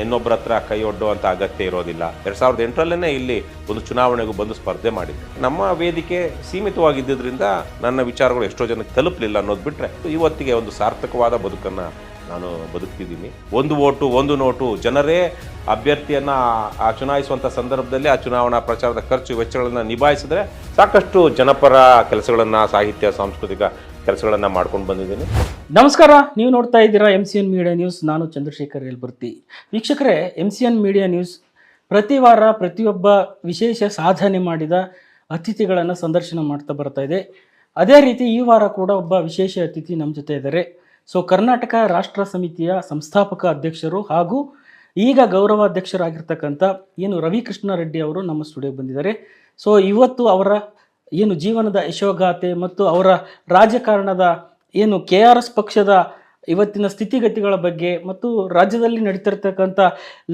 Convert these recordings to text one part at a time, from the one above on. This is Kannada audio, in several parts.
ಇನ್ನೊಬ್ಬರ ಹತ್ರ ಕೈ ಒಡ್ಡುವಂಥ ಅಗತ್ಯ ಇರೋದಿಲ್ಲ. 2008ರಲ್ಲೇ ಇಲ್ಲಿ ಒಂದು ಚುನಾವಣೆಗೂ ಬಂದು ಸ್ಪರ್ಧೆ ಮಾಡಿದ್ದೆ. ನಮ್ಮ ವೇದಿಕೆ ಸೀಮಿತವಾಗಿದ್ದರಿಂದ ನನ್ನ ವಿಚಾರಗಳು ಎಷ್ಟೋ ಜನಕ್ಕೆ ತಲುಪಲಿಲ್ಲ ಅನ್ನೋದು ಬಿಟ್ಟರೆ ಇವತ್ತಿಗೆ ಒಂದು ಸಾರ್ಥಕವಾದ ಬದುಕನ್ನು ನಾನು ಬದುಕ್ತಿದ್ದೀನಿ. ಒಂದು ಓಟು ಒಂದು ನೋಟು, ಜನರೇ ಅಭ್ಯರ್ಥಿಯನ್ನು ಚುನಾಯಿಸುವಂಥ ಸಂದರ್ಭದಲ್ಲಿ ಆ ಚುನಾವಣಾ ಪ್ರಚಾರದ ಖರ್ಚು ವೆಚ್ಚಗಳನ್ನು ನಿಭಾಯಿಸಿದ್ರೆ ಸಾಕಷ್ಟು ಜನಪರ ಕೆಲಸಗಳನ್ನು, ಸಾಹಿತ್ಯ ಸಾಂಸ್ಕೃತಿಕ ಕೆಲಸಗಳನ್ನು ಮಾಡ್ಕೊಂಡು ಬಂದಿದ್ದೀನಿ. ನಮಸ್ಕಾರ, ನೀವು ನೋಡ್ತಾ ಇದ್ದೀರಾ MCN ಮೀಡಿಯಾ ನ್ಯೂಸ್. ನಾನು ಚಂದ್ರಶೇಖರ್ ಯಲ್ಬುರ್ತಿ. ವೀಕ್ಷಕರೇ, MCN ಮೀಡಿಯಾ ನ್ಯೂಸ್ ಪ್ರತಿ ವಾರ ಪ್ರತಿಯೊಬ್ಬ ವಿಶೇಷ ಸಾಧನೆ ಮಾಡಿದ ಅತಿಥಿಗಳನ್ನು ಸಂದರ್ಶನ ಮಾಡ್ತಾ ಬರ್ತಾ ಇದೆ. ಅದೇ ರೀತಿ ಈ ವಾರ ಕೂಡ ಒಬ್ಬ ವಿಶೇಷ ಅತಿಥಿ ನಮ್ಮ ಜೊತೆ ಇದ್ದಾರೆ. ಸೊ ಕರ್ನಾಟಕ ರಾಷ್ಟ್ರ ಸಮಿತಿಯ ಸಂಸ್ಥಾಪಕ ಅಧ್ಯಕ್ಷರು ಹಾಗೂ ಈಗ ಗೌರವಾಧ್ಯಕ್ಷರಾಗಿರ್ತಕ್ಕಂಥ ರವಿ ಕೃಷ್ಣ ರೆಡ್ಡಿ ಅವರು ನಮ್ಮ ಸ್ಟುಡಿಯೋಗೆ ಬಂದಿದ್ದಾರೆ. ಸೊ ಇವತ್ತು ಅವರ ಜೀವನದ ಯಶೋಗಾಥೆ ಮತ್ತು ಅವರ ರಾಜಕಾರಣದ KRS ಪಕ್ಷದ ಇವತ್ತಿನ ಸ್ಥಿತಿಗತಿಗಳ ಬಗ್ಗೆ ಮತ್ತು ರಾಜ್ಯದಲ್ಲಿ ನಡೀತಿರ್ತಕ್ಕಂಥ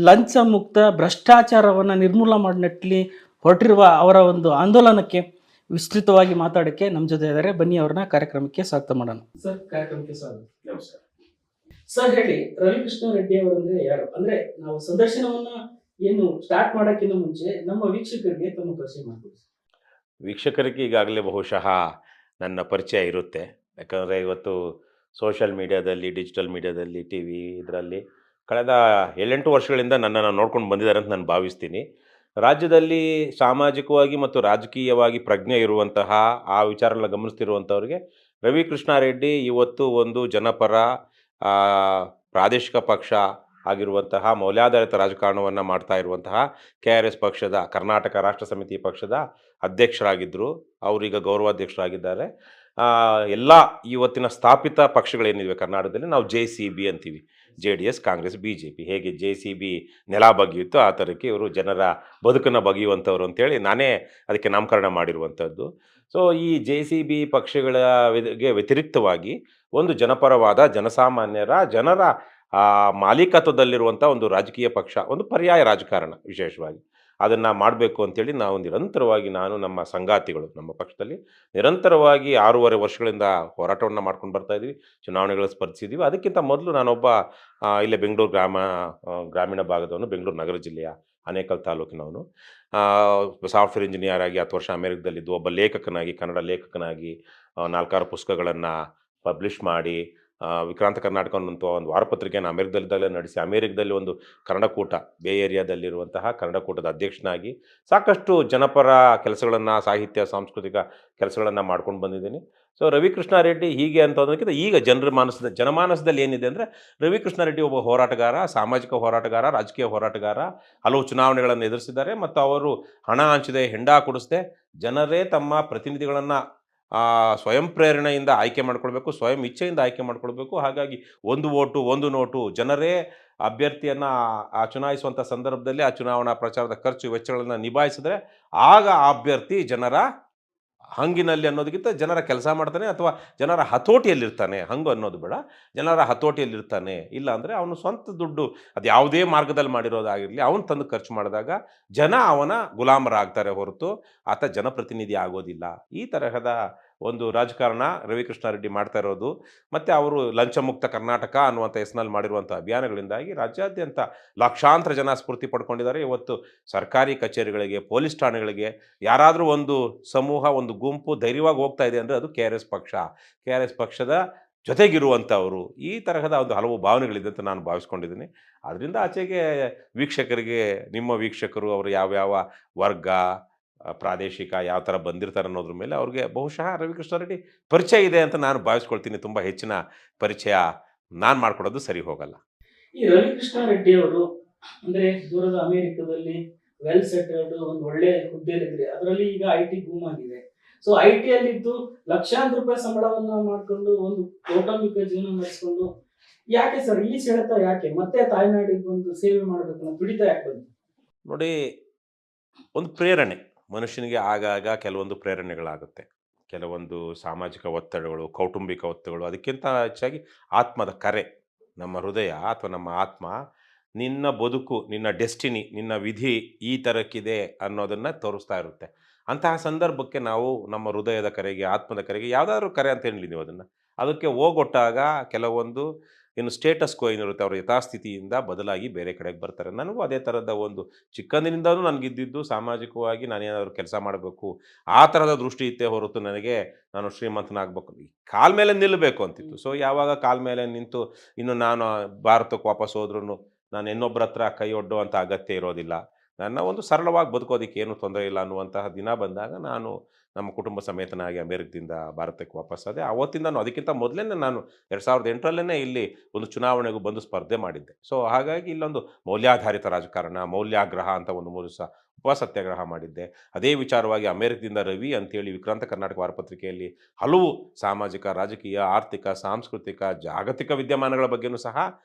ಲಂಚ ಮುಕ್ತ ಭ್ರಷ್ಟಾಚಾರವನ್ನು ನಿರ್ಮೂಲ ಮಾಡಿ ಹೊರಟಿರುವ ಅವರ ಒಂದು ಆಂದೋಲನಕ್ಕೆ ವಿಸ್ತೃತವಾಗಿ ಮಾತಾಡೋಕ್ಕೆ ನಮ್ಮ ಜೊತೆ ಇದ್ದಾರೆ. ಬನ್ನಿ, ಅವ್ರನ್ನ ಕಾರ್ಯಕ್ರಮಕ್ಕೆ ಸ್ವಾಗತ ಮಾಡೋಣ. ಸರ್, ಕಾರ್ಯಕ್ರಮಕ್ಕೆ ಸ್ವಾಗತ. ನಮಸ್ಕಾರ ಸರ್. ಹೇಳಿ, ರವಿ ಕೃಷ್ಣ ರೆಡ್ಡಿ ಅವರಂದ್ರೆ ಯಾರು? ಅಂದ್ರೆ ನಾವು ಸಂದರ್ಶನವನ್ನ ಸ್ಟಾರ್ಟ್ ಮಾಡೋಕ್ಕಿಂತ ಮುಂಚೆ ನಮ್ಮ ವೀಕ್ಷಕರಿಗೆ ತಮ್ಮ ಪರಿಚಯ ಮಾಡ್ತೀವಿ. ವೀಕ್ಷಕರಿಗೆ ಈಗಾಗಲೇ ಬಹುಶಃ ನನ್ನ ಪರಿಚಯ ಇರುತ್ತೆ. ಯಾಕಂದರೆ ಇವತ್ತು ಸೋಷಿಯಲ್ ಮೀಡಿಯಾದಲ್ಲಿ, ಡಿಜಿಟಲ್ ಮೀಡಿಯಾದಲ್ಲಿ, TV ಇದರಲ್ಲಿ ಕಳೆದ 7-8 ವರ್ಷಗಳಿಂದ ನನ್ನನ್ನು ನೋಡ್ಕೊಂಡು ಬಂದಿದ್ದಾರೆ ಅಂತ ನಾನು ಭಾವಿಸ್ತೀನಿ. ರಾಜ್ಯದಲ್ಲಿ ಸಾಮಾಜಿಕವಾಗಿ ಮತ್ತು ರಾಜಕೀಯವಾಗಿ ಪ್ರಜ್ಞೆ ಇರುವಂತಹ, ಆ ವಿಚಾರಗಳನ್ನ ಗಮನಿಸ್ತಿರುವಂಥವ್ರಿಗೆ ರವಿ ಕೃಷ್ಣ ರೆಡ್ಡಿ ಇವತ್ತು ಒಂದು ಜನಪರ ಪ್ರಾದೇಶಿಕ ಪಕ್ಷ ಆಗಿರುವಂತಹ ಮೌಲ್ಯಾಧಾರಿತ ರಾಜಕಾರಣವನ್ನು ಮಾಡ್ತಾ ಇರುವಂತಹ KRS ಪಕ್ಷದ, ಕರ್ನಾಟಕ ರಾಷ್ಟ್ರ ಸಮಿತಿ ಪಕ್ಷದ ಅಧ್ಯಕ್ಷರಾಗಿದ್ದರು. ಅವರೀಗ ಗೌರವಾಧ್ಯಕ್ಷರಾಗಿದ್ದಾರೆ. ಎಲ್ಲ ಇವತ್ತಿನ ಸ್ಥಾಪಿತ ಪಕ್ಷಗಳೇನಿವೆ ಕರ್ನಾಟಕದಲ್ಲಿ, ನಾವು JCB ಅಂತೀವಿ. JDS, Congress, BJP. ಹೇಗೆ JCB ನೆಲ ಬಗೆಯುತ್ತೋ ಆ ಥರಕ್ಕೆ ಇವರು ಜನರ ಬದುಕನ್ನು ಬಗೆಯುವಂಥವ್ರು ಅಂತೇಳಿ ನಾನೇ ಅದಕ್ಕೆ ನಾಮಕರಣ ಮಾಡಿರುವಂಥದ್ದು. ಸೊ ಈ JCB ಪಕ್ಷಗಳ ವ್ಯತಿರಿಕ್ತವಾಗಿ ಒಂದು ಜನಪರವಾದ, ಜನರ ಮಾಲೀಕತ್ವದಲ್ಲಿರುವಂಥ ಒಂದು ರಾಜಕೀಯ ಪಕ್ಷ, ಒಂದು ಪರ್ಯಾಯ ರಾಜಕಾರಣ ವಿಶೇಷವಾಗಿ ಅದನ್ನು ಮಾಡಬೇಕು ಅಂತೇಳಿ ನಾವು ನಿರಂತರವಾಗಿ, ನಾನು ನಮ್ಮ ಸಂಗಾತಿಗಳು ನಮ್ಮ ಪಕ್ಷದಲ್ಲಿ ನಿರಂತರವಾಗಿ 6.5 ವರ್ಷಗಳಿಂದ ಹೋರಾಟವನ್ನು ಮಾಡ್ಕೊಂಡು ಬರ್ತಾಯಿದ್ವಿ. ಚುನಾವಣೆಗಳು ಸ್ಪರ್ಧಿಸಿದ್ದೀವಿ. ಅದಕ್ಕಿಂತ ಮೊದಲು ನಾನೊಬ್ಬ ಇಲ್ಲೇ ಬೆಂಗಳೂರು ಗ್ರಾಮೀಣ ಭಾಗದವನು, ಬೆಂಗಳೂರು ನಗರ ಜಿಲ್ಲೆಯ ಆನೇಕಲ್ ತಾಲೂಕಿನವನು. ಸಾಫ್ಟ್ವೇರ್ ಇಂಜಿನಿಯರ್ ಆಗಿ 10 ವರ್ಷ ಅಮೇರಿಕದಲ್ಲಿದ್ದು, ಒಬ್ಬ ಲೇಖಕನಾಗಿ, ಕನ್ನಡ ಲೇಖಕನಾಗಿ 4-6 ಪುಸ್ತಕಗಳನ್ನು ಪಬ್ಲಿಷ್ ಮಾಡಿ, ವಿಕ್ರಾಂತ ಕರ್ನಾಟಕ ಅನ್ನುವಂಥ ಒಂದು ವಾರಪತ್ರಿಕೆಯನ್ನು ಅಮೆರಿಕದಲ್ಲೇ ನಡೆಸಿ, ಅಮೇರಿಕದಲ್ಲಿ ಒಂದು ಕನ್ನಡಕೂಟ, ಬೇ ಏರಿಯಾದಲ್ಲಿರುವಂತಹ ಕನ್ನಡಕೂಟದ ಅಧ್ಯಕ್ಷನಾಗಿ ಸಾಕಷ್ಟು ಜನಪರ ಕೆಲಸಗಳನ್ನು, ಸಾಹಿತ್ಯ ಸಾಂಸ್ಕೃತಿಕ ಕೆಲಸಗಳನ್ನು ಮಾಡ್ಕೊಂಡು ಬಂದಿದ್ದೀನಿ. ಸೊ ರವಿ ಕೃಷ್ಣ ರೆಡ್ಡಿ ಹೀಗೆ ಅಂತ ಅನ್ನೋದಕ್ಕಿಂತ ಈಗ ಜನಮಾನಸದಲ್ಲಿ ಏನಿದೆ ಅಂದರೆ, ರವಿ ಕೃಷ್ಣ ರೆಡ್ಡಿ ಒಬ್ಬ ಹೋರಾಟಗಾರ, ಸಾಮಾಜಿಕ ಹೋರಾಟಗಾರ, ರಾಜಕೀಯ ಹೋರಾಟಗಾರ. ಹಲವು ಚುನಾವಣೆಗಳನ್ನು ಎದುರಿಸಿದ್ದಾರೆ ಮತ್ತು ಅವರು ಹಣ ಹಂಚದೆ, ಹೆಂಡ ಕೊಡಿಸದೆ ಜನರೇ ತಮ್ಮ ಪ್ರತಿನಿಧಿಗಳನ್ನು ಸ್ವಯಂ ಪ್ರೇರಣೆಯಿಂದ ಆಯ್ಕೆ ಮಾಡ್ಕೊಳ್ಬೇಕು, ಸ್ವಯಂ ಇಚ್ಛೆಯಿಂದ ಆಯ್ಕೆ ಮಾಡ್ಕೊಳ್ಬೇಕು. ಹಾಗಾಗಿ ಒಂದು ಓಟು ಒಂದು ನೋಟು, ಜನರೇ ಅಭ್ಯರ್ಥಿಯನ್ನು ಚುನಾಯಿಸುವಂಥ ಸಂದರ್ಭದಲ್ಲಿ ಆ ಚುನಾವಣಾ ಪ್ರಚಾರದ ಖರ್ಚು ವೆಚ್ಚಗಳನ್ನು ನಿಭಾಯಿಸಿದ್ರೆ ಆಗ ಆ ಅಭ್ಯರ್ಥಿ ಜನರ ಹಂಗಿನಲ್ಲಿ ಅನ್ನೋದಕ್ಕಿಂತ ಜನರ ಕೆಲಸ ಮಾಡ್ತಾನೆ ಅಥವಾ ಜನರ ಹತೋಟಿಯಲ್ಲಿರ್ತಾನೆ. ಹಂಗು ಅನ್ನೋದು ಬೇಡ, ಜನರ ಹತೋಟಿಯಲ್ಲಿರ್ತಾನೆ. ಇಲ್ಲ ಅಂದರೆ ಅವನು ಸ್ವಂತ ದುಡ್ಡು ಅದು ಯಾವುದೇ ಮಾರ್ಗದಲ್ಲಿ ಮಾಡಿರೋದಾಗಿರಲಿ, ಅವನು ತಂದು ಖರ್ಚು ಮಾಡಿದಾಗ ಜನ ಅವನ ಗುಲಾಮರಾಗ್ತಾರೆ ಹೊರತು ಆತ ಜನಪ್ರತಿನಿಧಿ ಆಗೋದಿಲ್ಲ. ಈ ತರಹದ ಒಂದು ರಾಜಕಾರಣ ರವಿ ಕೃಷ್ಣ ರೆಡ್ಡಿ ಮಾಡ್ತಾ ಇರೋದು. ಮತ್ತು ಅವರು ಲಂಚಮುಕ್ತ ಕರ್ನಾಟಕ ಅನ್ನುವಂಥ ಹೆಸರಿನಲ್ಲಿ ಮಾಡಿರುವಂಥ ಅಭಿಯಾನಗಳಿಂದಾಗಿ ರಾಜ್ಯಾದ್ಯಂತ ಲಕ್ಷಾಂತರ ಜನ ಸ್ಫೂರ್ತಿ ಪಡ್ಕೊಂಡಿದ್ದಾರೆ. ಇವತ್ತು ಸರ್ಕಾರಿ ಕಚೇರಿಗಳಿಗೆ, ಪೊಲೀಸ್ ಠಾಣೆಗಳಿಗೆ ಯಾರಾದರೂ ಒಂದು ಸಮೂಹ, ಒಂದು ಗುಂಪು ಧೈರ್ಯವಾಗಿ ಹೋಗ್ತಾ ಇದೆ ಅಂದರೆ ಅದು KRS ಪಕ್ಷ, KRS ಪಕ್ಷದ ಜೊತೆಗಿರುವಂಥವರು. ಈ ತರಹದ ಒಂದು ಹಲವು ಭಾವನೆಗಳಿದೆ ಅಂತ ನಾನು ಭಾವಿಸ್ಕೊಂಡಿದ್ದೀನಿ. ಅದರಿಂದ ಆಚೆಗೆ ವೀಕ್ಷಕರಿಗೆ, ನಿಮ್ಮ ವೀಕ್ಷಕರು ಅವರು ಯಾವ್ಯಾವ ವರ್ಗ, ಪ್ರಾದೇಶಿಕ ಯಾವ ಥರ ಬಂದಿರ್ತಾರೆ ಅನ್ನೋದ್ರ ಮೇಲೆ ಅವ್ರಿಗೆ ಬಹುಶಃ ರವಿ ಕೃಷ್ಣ ರೆಡ್ಡಿ ಪರಿಚಯ ಇದೆ ಅಂತ ನಾನು ಭಾವಿಸ್ಕೊಳ್ತೀನಿ. ತುಂಬ ಹೆಚ್ಚಿನ ಪರಿಚಯ ನಾನು ಮಾಡ್ಕೊಡೋದು ಸರಿ ಹೋಗಲ್ಲ. ಈ ರವಿ ಕೃಷ್ಣ ರೆಡ್ಡಿ ಅವರು ಅಂದ್ರೆ ದೂರದ ಅಮೆರಿಕದಲ್ಲಿ ವೆಲ್ ಸೆಟಲ್ಡ್ ಒಂದು ಒಳ್ಳೆ ಹುದ್ದೆಯಲ್ಲಿದ್ರೆ, ಅದರಲ್ಲಿ ಈಗ IT ಬೂಮ್ ಆಗಿದೆ. ಸೊ IT ಯಲ್ಲಿದ್ದು ಲಕ್ಷಾಂತರ ರೂಪಾಯಿ ಸಂಬಳವನ್ನ ಮಾಡ್ಕೊಂಡು ಒಂದು ಕೌಟುಂಬಿಕ ಜೀವನ ನಡೆಸ್ಕೊಂಡು, ಯಾಕೆ ಸರ್ ಈ ಸೆಳೆತ? ಯಾಕೆ ಮತ್ತೆ ತಾಯ್ನಾಡಿಗೆ ಬಂದು ಸೇವೆ ಮಾಡಬೇಕು ಅನ್ನೋ ತುಡಿತ ಯಾಕೆ ಬಂತು? ನೋಡಿ, ಒಂದು ಪ್ರೇರಣೆ ಮನುಷ್ಯನಿಗೆ ಆಗಾಗ ಕೆಲವೊಂದು ಪ್ರೇರಣೆಗಳಾಗುತ್ತೆ. ಕೆಲವೊಂದು ಸಾಮಾಜಿಕ ಒತ್ತಡಗಳು, ಕೌಟುಂಬಿಕ ಒತ್ತಡಗಳು, ಅದಕ್ಕಿಂತ ಹೆಚ್ಚಾಗಿ ಆತ್ಮದ ಕರೆ. ನಮ್ಮ ಹೃದಯ ಅಥವಾ ನಮ್ಮ ಆತ್ಮ ನಿನ್ನ ಬದುಕು, ನಿನ್ನ ಡೆಸ್ಟಿನಿ, ನಿನ್ನ ವಿಧಿ ಈ ಥರಕ್ಕಿದೆ ಅನ್ನೋದನ್ನು ತೋರಿಸ್ತಾ ಇರುತ್ತೆ. ಅಂತಹ ಸಂದರ್ಭಕ್ಕೆ ನಾವು ನಮ್ಮ ಹೃದಯದ ಕರೆಗೆ, ಆತ್ಮದ ಕರೆಗೆ, ಯಾವುದಾದ್ರೂ ಕರೆ ಅಂತ ಹೇಳಿ ನೀವು ಅದಕ್ಕೆ ಹೋಗೊಟ್ಟಾಗ ಕೆಲವೊಂದು ಇನ್ನು ಸ್ಟೇಟಸ್ ಕೋ ಏನಿರುತ್ತೆ ಅವ್ರ ಯಥಾಸ್ಥಿತಿಯಿಂದ ಬದಲಾಗಿ ಬೇರೆ ಕಡೆಗೆ ಬರ್ತಾರೆ. ನನಗೂ ಅದೇ ಥರದ ಒಂದು ಚಿಕ್ಕಂದಿನಿಂದಲೂ ನನಗಿದ್ದಿದ್ದು ಸಾಮಾಜಿಕವಾಗಿ ನಾನೇನಾದರೂ ಕೆಲಸ ಮಾಡಬೇಕು ಆ ಥರದ ದೃಷ್ಟಿ ಇತ್ತೇ ಹೊರತು ನನಗೆ ನಾನು ಶ್ರೀಮಂತನಾಗಬೇಕು ಕಾಲ ಮೇಲೆ ನಿಲ್ಲಬೇಕು ಅಂತಿತ್ತು. ಸೊ ಯಾವಾಗ ಕಾಲ ಮೇಲೆ ನಿಂತು ಇನ್ನು ನಾನು ಭಾರತಕ್ಕೆ ವಾಪಸ್ ಹೋದ್ರೂ ನಾನು ಇನ್ನೊಬ್ಬರ ಹತ್ರ ಕೈ ಒಡ್ಡುವಂಥ ಅಗತ್ಯ ಇರೋದಿಲ್ಲ, ನನ್ನ ಒಂದು ಸರಳವಾಗಿ ಬದುಕೋದಕ್ಕೆ ಏನು ತೊಂದರೆ ಇಲ್ಲ ಅನ್ನುವಂತಹ ದಿನ ಬಂದಾಗ ನಾನು ನಮ್ಮ ಕುಟುಂಬ ಸಮೇತನಾಗಿ ಅಮೇರಿಕದಿಂದ ಭಾರತಕ್ಕೆ ವಾಪಸ್ಸಾದೆ. ಆವತ್ತಿಂದ ಅದಕ್ಕಿಂತ ಮೊದಲೇ ನಾನು 2008ರಲ್ಲೇ ಇಲ್ಲಿ ಒಂದು ಚುನಾವಣೆಗೂ ಬಂದು ಸ್ಪರ್ಧೆ ಮಾಡಿದ್ದೆ. ಸೊ ಹಾಗಾಗಿ ಇಲ್ಲೊಂದು ಮೌಲ್ಯಾಧಾರಿತ ರಾಜಕಾರಣ, ಮೌಲ್ಯಾಗ್ರಹ ಅಂತ ಒಂದು 3 ದಿವಸ ಉಪವಾಸ ಸತ್ಯಾಗ್ರಹ ಮಾಡಿದ್ದೆ. ಅದೇ ವಿಚಾರವಾಗಿ ಅಮೇರಿಕದಿಂದ ರವಿ ಅಂತೇಳಿ ವಿಕ್ರಾಂತ ಕರ್ನಾಟಕ ವಾರಪತ್ರಿಕೆಯಲ್ಲಿ ಹಲವು ಸಾಮಾಜಿಕ, ರಾಜಕೀಯ, ಆರ್ಥಿಕ, ಸಾಂಸ್ಕೃತಿಕ, ಜಾಗತಿಕ ವಿದ್ಯಮಾನಗಳ ಬಗ್ಗೆಯೂ ಸಹ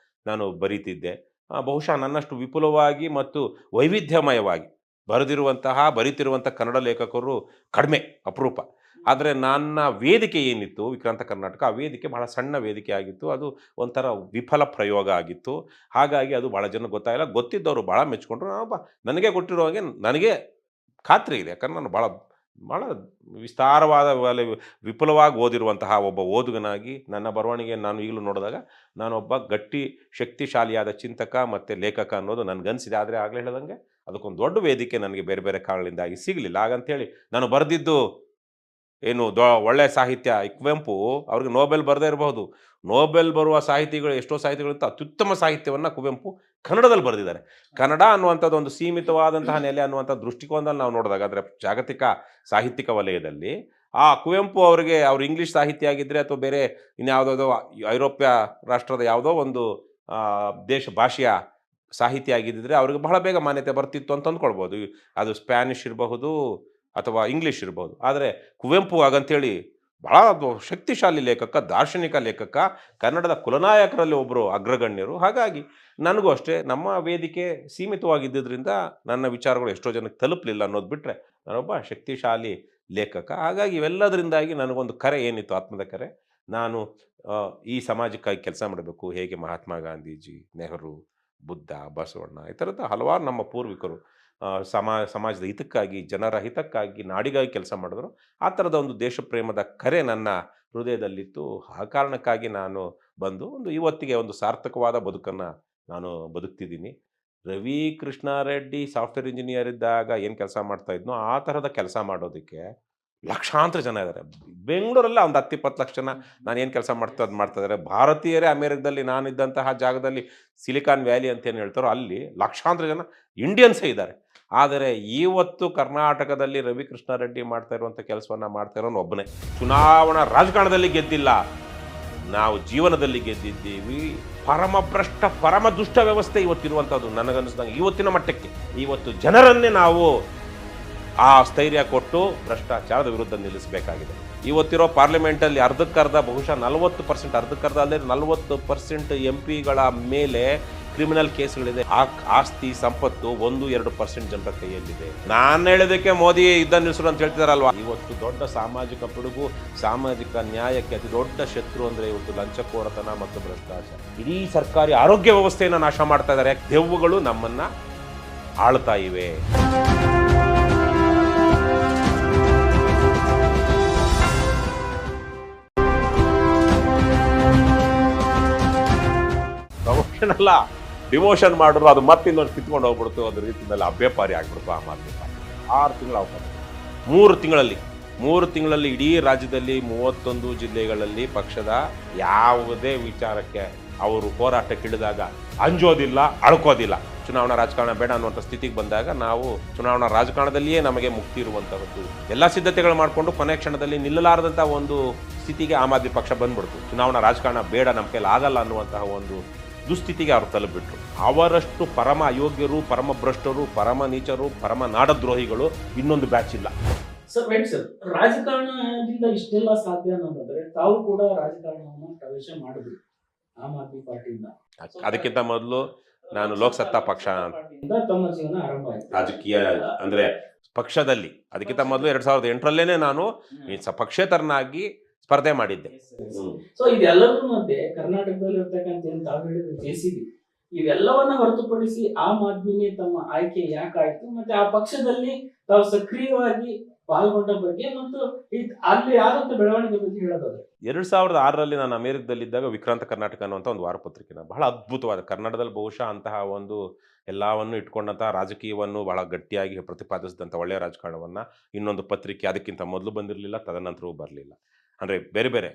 ನಾನು ಬರೀತಿದ್ದೆ. ಬಹುಶಃ ನನ್ನಷ್ಟು ವಿಪುಲವಾಗಿ ಮತ್ತು ವೈವಿಧ್ಯಮಯವಾಗಿ ಬರಿತಿರುವಂಥ ಕನ್ನಡ ಲೇಖಕರು ಕಡಿಮೆ, ಅಪರೂಪ. ಆದರೆ ನನ್ನ ವೇದಿಕೆ ಏನಿತ್ತು ವಿಕ್ರಾಂತ ಕರ್ನಾಟಕ, ಆ ವೇದಿಕೆ ಬಹಳ ಸಣ್ಣ ವೇದಿಕೆ ಆಗಿತ್ತು. ಅದು ಒಂಥರ ವಿಫಲ ಪ್ರಯೋಗ ಆಗಿತ್ತು. ಹಾಗಾಗಿ ಅದು ಭಾಳ ಜನ ಗೊತ್ತಾಗಿಲ್ಲ. ಗೊತ್ತಿದ್ದವರು ಭಾಳ ಮೆಚ್ಕೊಂಡ್ರು. ನನಗೆ ಗೊತ್ತಿರೋ ಹಾಗೆ ನನಗೆ ಖಾತ್ರಿ ಇದೆ. ಯಾಕಂದ್ರೆ ನಾನು ಭಾಳ ಭಾಳ ವಿಸ್ತಾರವಾದ ವಿಪುಲವಾಗಿ ಓದಿರುವಂತಹ ಒಬ್ಬ ಓದುಗನಾಗಿ ನನ್ನ ಬರವಣಿಗೆ ನಾನು ಈಗಲೂ ನೋಡಿದಾಗ ನಾನೊಬ್ಬ ಗಟ್ಟಿ ಶಕ್ತಿಶಾಲಿಯಾದ ಚಿಂತಕ ಮತ್ತು ಲೇಖಕ ಅನ್ನೋದು ನನಗನ್ಸಿದೆ. ಆದರೆ ಆಗಲೇ ಹೇಳ್ದಂಗೆ ಅದಕ್ಕೊಂದು ದೊಡ್ಡ ವೇದಿಕೆ ನನಗೆ ಬೇರೆ ಬೇರೆ ಕಾರಣಗಳಿಂದಾಗಿ ಸಿಗಲಿಲ್ಲ. ಹಾಗಂತೇಳಿ ನಾನು ಬರೆದಿದ್ದು ಏನು ಒಳ್ಳೆಯ ಸಾಹಿತ್ಯ, ಕುವೆಂಪು ಅವ್ರಿಗೆ ನೋಬೆಲ್ ಬರದೇ ಇರಬಹುದು. ನೋಬೆಲ್ ಬರುವ ಸಾಹಿತಿಗಳು ಎಷ್ಟೋ ಸಾಹಿತಿಗಳಿಂದ ಅತ್ಯುತ್ತಮ ಸಾಹಿತ್ಯವನ್ನು ಕುವೆಂಪು ಕನ್ನಡದಲ್ಲಿ ಬರೆದಿದ್ದಾರೆ. ಕನ್ನಡ ಅನ್ನುವಂಥದ್ದು ಒಂದು ಸೀಮಿತವಾದಂತಹ ನೆಲೆ ಅನ್ನುವಂಥ ದೃಷ್ಟಿಕೋನದಲ್ಲಿ ನಾವು ನೋಡಿದಾಗ, ಅಂದರೆ ಜಾಗತಿಕ ಸಾಹಿತ್ಯಿಕ ವಲಯದಲ್ಲಿ ಕುವೆಂಪು ಅವರಿಗೆ ಅವ್ರು ಇಂಗ್ಲೀಷ್ ಸಾಹಿತ್ಯ ಆಗಿದ್ದರೆ ಅಥವಾ ಬೇರೆ ಇನ್ಯಾವುದೋ ಐರೋಪ್ಯ ರಾಷ್ಟ್ರದ ಯಾವುದೋ ಒಂದು ಭಾಷೆಯ ಸಾಹಿತ್ಯ ಆಗಿದ್ದರೆ ಅವ್ರಿಗೆ ಬಹಳ ಬೇಗ ಮಾನ್ಯತೆ ಬರ್ತಿತ್ತು ಅಂತ ಅಂದ್ಕೊಳ್ಬೋದು. ಅದು ಸ್ಪ್ಯಾನಿಷ್ ಇರಬಹುದು ಅಥವಾ ಇಂಗ್ಲೀಷ್ ಇರ್ಬೋದು. ಆದರೆ ಕುವೆಂಪು ಹಾಗಂತೇಳಿ ಭಾಳ ಶಕ್ತಿಶಾಲಿ ಲೇಖಕ, ದಾರ್ಶನಿಕ ಲೇಖಕ, ಕನ್ನಡದ ಕುಲನಾಯಕರಲ್ಲಿ ಒಬ್ಬರು ಅಗ್ರಗಣ್ಯರು. ಹಾಗಾಗಿ ನನಗೂ ಅಷ್ಟೇ ನಮ್ಮ ವೇದಿಕೆ ಸೀಮಿತವಾಗಿದ್ದರಿಂದ ನನ್ನ ವಿಚಾರಗಳು ಎಷ್ಟೋ ಜನಕ್ಕೆ ತಲುಪಲಿಲ್ಲ ಅನ್ನೋದು ಬಿಟ್ಟರೆ ನಾನೊಬ್ಬ ಶಕ್ತಿಶಾಲಿ ಲೇಖಕ. ಹಾಗಾಗಿ ಇವೆಲ್ಲದರಿಂದಾಗಿ ನನಗೊಂದು ಕರೆ ಏನಿತ್ತು, ಆತ್ಮದ ಕರೆ, ನಾನು ಈ ಸಮಾಜಕ್ಕಾಗಿ ಕೆಲಸ ಮಾಡಬೇಕು. ಹೇಗೆ ಮಹಾತ್ಮ ಗಾಂಧೀಜಿ, ನೆಹರು, ಬುದ್ಧ, ಬಸವಣ್ಣ ಈ ಥರದ ಹಲವಾರು ನಮ್ಮ ಪೂರ್ವಿಕರು ಸಮಾಜದ ಹಿತಕ್ಕಾಗಿ, ಜನರ ಹಿತಕ್ಕಾಗಿ, ನಾಡಿಗಾಗಿ ಕೆಲಸ ಮಾಡಿದ್ರು. ಆ ಥರದ ಒಂದು ದೇಶ ಪ್ರೇಮದ ಕರೆ ನನ್ನ ಹೃದಯದಲ್ಲಿತ್ತು. ಆ ಕಾರಣಕ್ಕಾಗಿ ನಾನು ಬಂದು ಇವತ್ತಿಗೆ ಒಂದು ಸಾರ್ಥಕವಾದ ಬದುಕನ್ನು ನಾನು ಬದುಕ್ತಿದ್ದೀನಿ. ರವಿ ಕೃಷ್ಣಾರೆಡ್ಡಿ ಸಾಫ್ಟ್ವೇರ್ ಇಂಜಿನಿಯರ್ ಇದ್ದಾಗ ಏನು ಕೆಲಸ ಮಾಡ್ತಾ ಇದ್ನೋ ಆ ಥರದ ಕೆಲಸ ಮಾಡೋದಕ್ಕೆ ಲಕ್ಷಾಂತರ ಜನ ಇದ್ದಾರೆ. ಬೆಂಗಳೂರಲ್ಲ ಒಂದು 10-20 ಲಕ್ಷ ಜನ ನಾನು ಏನು ಕೆಲಸ ಮಾಡ್ತಾಯಿದ್ದಾರೆ. ಭಾರತೀಯರೇ ಅಮೇರಿಕದಲ್ಲಿ ನಾನಿದ್ದಂತಹ ಜಾಗದಲ್ಲಿ ಸಿಲಿಕಾನ್ ವ್ಯಾಲಿ ಅಂತ ಏನು ಹೇಳ್ತಾರೋ ಅಲ್ಲಿ ಲಕ್ಷಾಂತರ ಜನ ಇಂಡಿಯನ್ಸೇ ಇದ್ದಾರೆ. ಆದರೆ ಇವತ್ತು ಕರ್ನಾಟಕದಲ್ಲಿ ರವಿ ಕೃಷ್ಣಾರೆಡ್ಡಿ ಮಾಡ್ತಾ ಇರುವಂಥ ಕೆಲಸವನ್ನು ಮಾಡ್ತಾ ಇರೋನು ಒಬ್ಬನೇ. ಚುನಾವಣಾ ರಾಜಕಾರಣದಲ್ಲಿ ಗೆದ್ದಿಲ್ಲ, ನಾವು ಜೀವನದಲ್ಲಿ ಗೆದ್ದಿದ್ದೀವಿ. ಪರಮಭ್ರಷ್ಟ, ಪರಮ ದುಷ್ಟ ವ್ಯವಸ್ಥೆ ಇವತ್ತಿರುವಂಥದ್ದು. ನನಗನ್ನಿಸ್ದಂಗೆ ಇವತ್ತಿನ ಮಟ್ಟಕ್ಕೆ ಇವತ್ತು ಜನರನ್ನೇ ನಾವು ಆ ಸ್ಥೈರ್ಯ ಕೊಟ್ಟು ಭ್ರಷ್ಟಾಚಾರದ ವಿರುದ್ಧ ನಿಲ್ಲಿಸಬೇಕಾಗಿದೆ. ಇವತ್ತಿರೋ ಪಾರ್ಲಿಮೆಂಟಲ್ಲಿ ಅರ್ಧಕ್ಕರ್ಧ, ಬಹುಶಃ 40%, ಅರ್ಧಕ್ಕರ್ಧ ಅಲ್ಲದೆ 40% MP ಗಳ ಮೇಲೆ ಕ್ರಿಮಿನಲ್ ಕೇಸ್ಗಳಿದೆ. ಆಸ್ತಿ ಸಂಪತ್ತು 1-2% ಜನರ ಕೈಯಲ್ಲಿದೆ. ನಾನು ಹೇಳೋದಕ್ಕೆ ಮೋದಿ ಯುದ್ಧ ನಿಲ್ಲಿಸರು ಅಂತ ಹೇಳ್ತಿದಾರಲ್ವಾ. ಇವತ್ತು ದೊಡ್ಡ ಸಾಮಾಜಿಕ ಪಿಡುಗು, ಸಾಮಾಜಿಕ ನ್ಯಾಯಕ್ಕೆ ಅತಿ ದೊಡ್ಡ ಶತ್ರು ಅಂದರೆ ಇವತ್ತು ಲಂಚಕೋರತನ ಮತ್ತು ಭ್ರಷ್ಟಾಚಾರ. ಇಡೀ ಸರ್ಕಾರಿ ಆರೋಗ್ಯ ವ್ಯವಸ್ಥೆಯನ್ನು ನಾಶ ಮಾಡ್ತಾ ಇದ್ದಾರೆ. ದೆವ್ವಗಳು ನಮ್ಮನ್ನ ಆಳ್ತಾ ಇವೆ. ಪ್ರಮೋಷನ್ ಅಲ್ಲ, ಡಿಮೋಷನ್ ಮಾಡಿದ್ರು ಅದು ಮತ್ತೆ ಇನ್ನೊಂದು ಕಿತ್ಕೊಂಡು ಹೋಗ್ಬಿಡ್ತು. ಅದ್ರ ರೀತಿಯಲ್ಲಿ ಅಭ್ಯಪಾರಿ ಆಗ್ಬಿಡ್ತು. ಆ ಮಾತು 6 ತಿಂಗಳ ಅವಕಾಶ, 3 ತಿಂಗಳಲ್ಲಿ ಇಡೀ ರಾಜ್ಯದಲ್ಲಿ 31 ಜಿಲ್ಲೆಗಳಲ್ಲಿ ಪಕ್ಷದ ಯಾವುದೇ ವಿಚಾರಕ್ಕೆ ಅವರು ಹೋರಾಟಕ್ಕಿಳಿದಾಗ ಅಂಜೋದಿಲ್ಲ, ಅಳ್ಕೋದಿಲ್ಲ. ಚುನಾವಣಾ ರಾಜಕಾರಣ ಬೇಡ ಅನ್ನುವಂಥ ಸ್ಥಿತಿಗೆ ಬಂದಾಗ ನಾವು ಚುನಾವಣಾ ರಾಜಕಾರಣದಲ್ಲಿಯೇ ನಮಗೆ ಮುಕ್ತಿ ಇರುವಂಥದ್ದು. ಎಲ್ಲ ಸಿದ್ಧತೆಗಳು ಮಾಡಿಕೊಂಡು ಕೊನೆ ಕ್ಷಣದಲ್ಲಿ ನಿಲ್ಲಲಾರದಂಥ ಒಂದು ಸ್ಥಿತಿಗೆ ಆಮ್ ಆದ್ಮಿ ಪಕ್ಷ ಬಂದ್ಬಿಡ್ತು. ಚುನಾವಣಾ ರಾಜಕಾರಣ ಬೇಡ, ನಮ್ಮ ಕೈಲಿ ಆಗಲ್ಲ ಅನ್ನುವಂತಹ ಒಂದು ದುಸ್ಥಿತಿಗೆ ಅವರು ತಲುಪಿಬಿಟ್ರು. ಅವರಷ್ಟು ಪರಮ ಅಯೋಗ್ಯರು, ಪರಮ ಭ್ರಷ್ಟರು, ಪರಮ ನೀಚರು, ಪರಮ ನಾಡದ್ರೋಹಿಗಳು ಇನ್ನೊಂದು ಬ್ಯಾಚ್ ಇಲ್ಲ. ಸರ್, ರಾಜಕಾರಣದಿಂದ ಇಷ್ಟೆಲ್ಲ ಸಾಧ್ಯ ಅನ್ನೋದಾದ್ರೆ ತಾವು ಕೂಡ ರಾಜಕಾರಣವನ್ನು ಪ್ರವೇಶ ಮಾಡಿದ್ರಿ ಆಮ್ ಆದ್ಮಿ ಪಾರ್ಟಿಯಿಂದ. ಅದಕ್ಕಿಂತ ಮೊದಲು ನಾನು ಲೋಕಸತ್ತಾ ಪಕ್ಷ ತಮ್ಮ ಜೀವನ ಆರಂಭ ಆಯ್ತು ರಾಜಕೀಯ ಅಂದ್ರೆ ಪಕ್ಷದಲ್ಲಿ. ಅದಕ್ಕಿಂತ ಮೊದಲು 2008ರಲ್ಲೇನೆ ನಾನು ಪಕ್ಷೇತರನಾಗಿ ಸ್ಪರ್ಧೆ ಮಾಡಿದ್ದೆ. ಸೊ ಇದೆಲ್ಲದರ ಮಧ್ಯೆ ಕರ್ನಾಟಕದಲ್ಲಿ ಇರ್ತಕ್ಕಂಥ ಏನು ತಾವು ಹೇಳಿದ್ರೆ JCB, ಇವೆಲ್ಲವನ್ನ ಹೊರತುಪಡಿಸಿ ಆಮ್ ಆದ್ಮಿನೇ ತಮ್ಮ ಆಯ್ಕೆ ಯಾಕಾಯ್ತು, ಮತ್ತೆ ಆ ಪಕ್ಷದಲ್ಲಿ ತಾವು ಸಕ್ರಿಯವಾಗಿ ಪಾಲ್ಗೊಂಡ ಬಗ್ಗೆ ಮತ್ತು ಅಲ್ಲಿ ಆದಂತ ಬೆಳವಣಿಗೆ ಬಗ್ಗೆ ಹೇಳೋದಾದ್ರೆ. 2006ರಲ್ಲಿ ನಾನು ಅಮೆರಿಕದಲ್ಲಿದ್ದಾಗ ವಿಕ್ರಾಂತ ಕರ್ನಾಟಕ ಅನ್ನುವಂಥ ಒಂದು ವಾರಪತ್ರಿಕೆನ ಬಹಳ ಅದ್ಭುತವಾದ ಕನ್ನಡದಲ್ಲಿ ಬಹುಶಃ ಅಂತಹ ಒಂದು ಎಲ್ಲವನ್ನು ಇಟ್ಕೊಂಡಂತಹ ರಾಜಕೀಯವನ್ನು ಬಹಳ ಗಟ್ಟಿಯಾಗಿ ಪ್ರತಿಪಾದಿಸಿದಂಥ ಒಳ್ಳೆಯ ರಾಜಕಾರಣವನ್ನು ಇನ್ನೊಂದು ಪತ್ರಿಕೆ ಅದಕ್ಕಿಂತ ಮೊದಲು ಬಂದಿರಲಿಲ್ಲ, ತದನಂತರವೂ ಬರಲಿಲ್ಲ. ಅಂದರೆ ಬೇರೆ ಬೇರೆ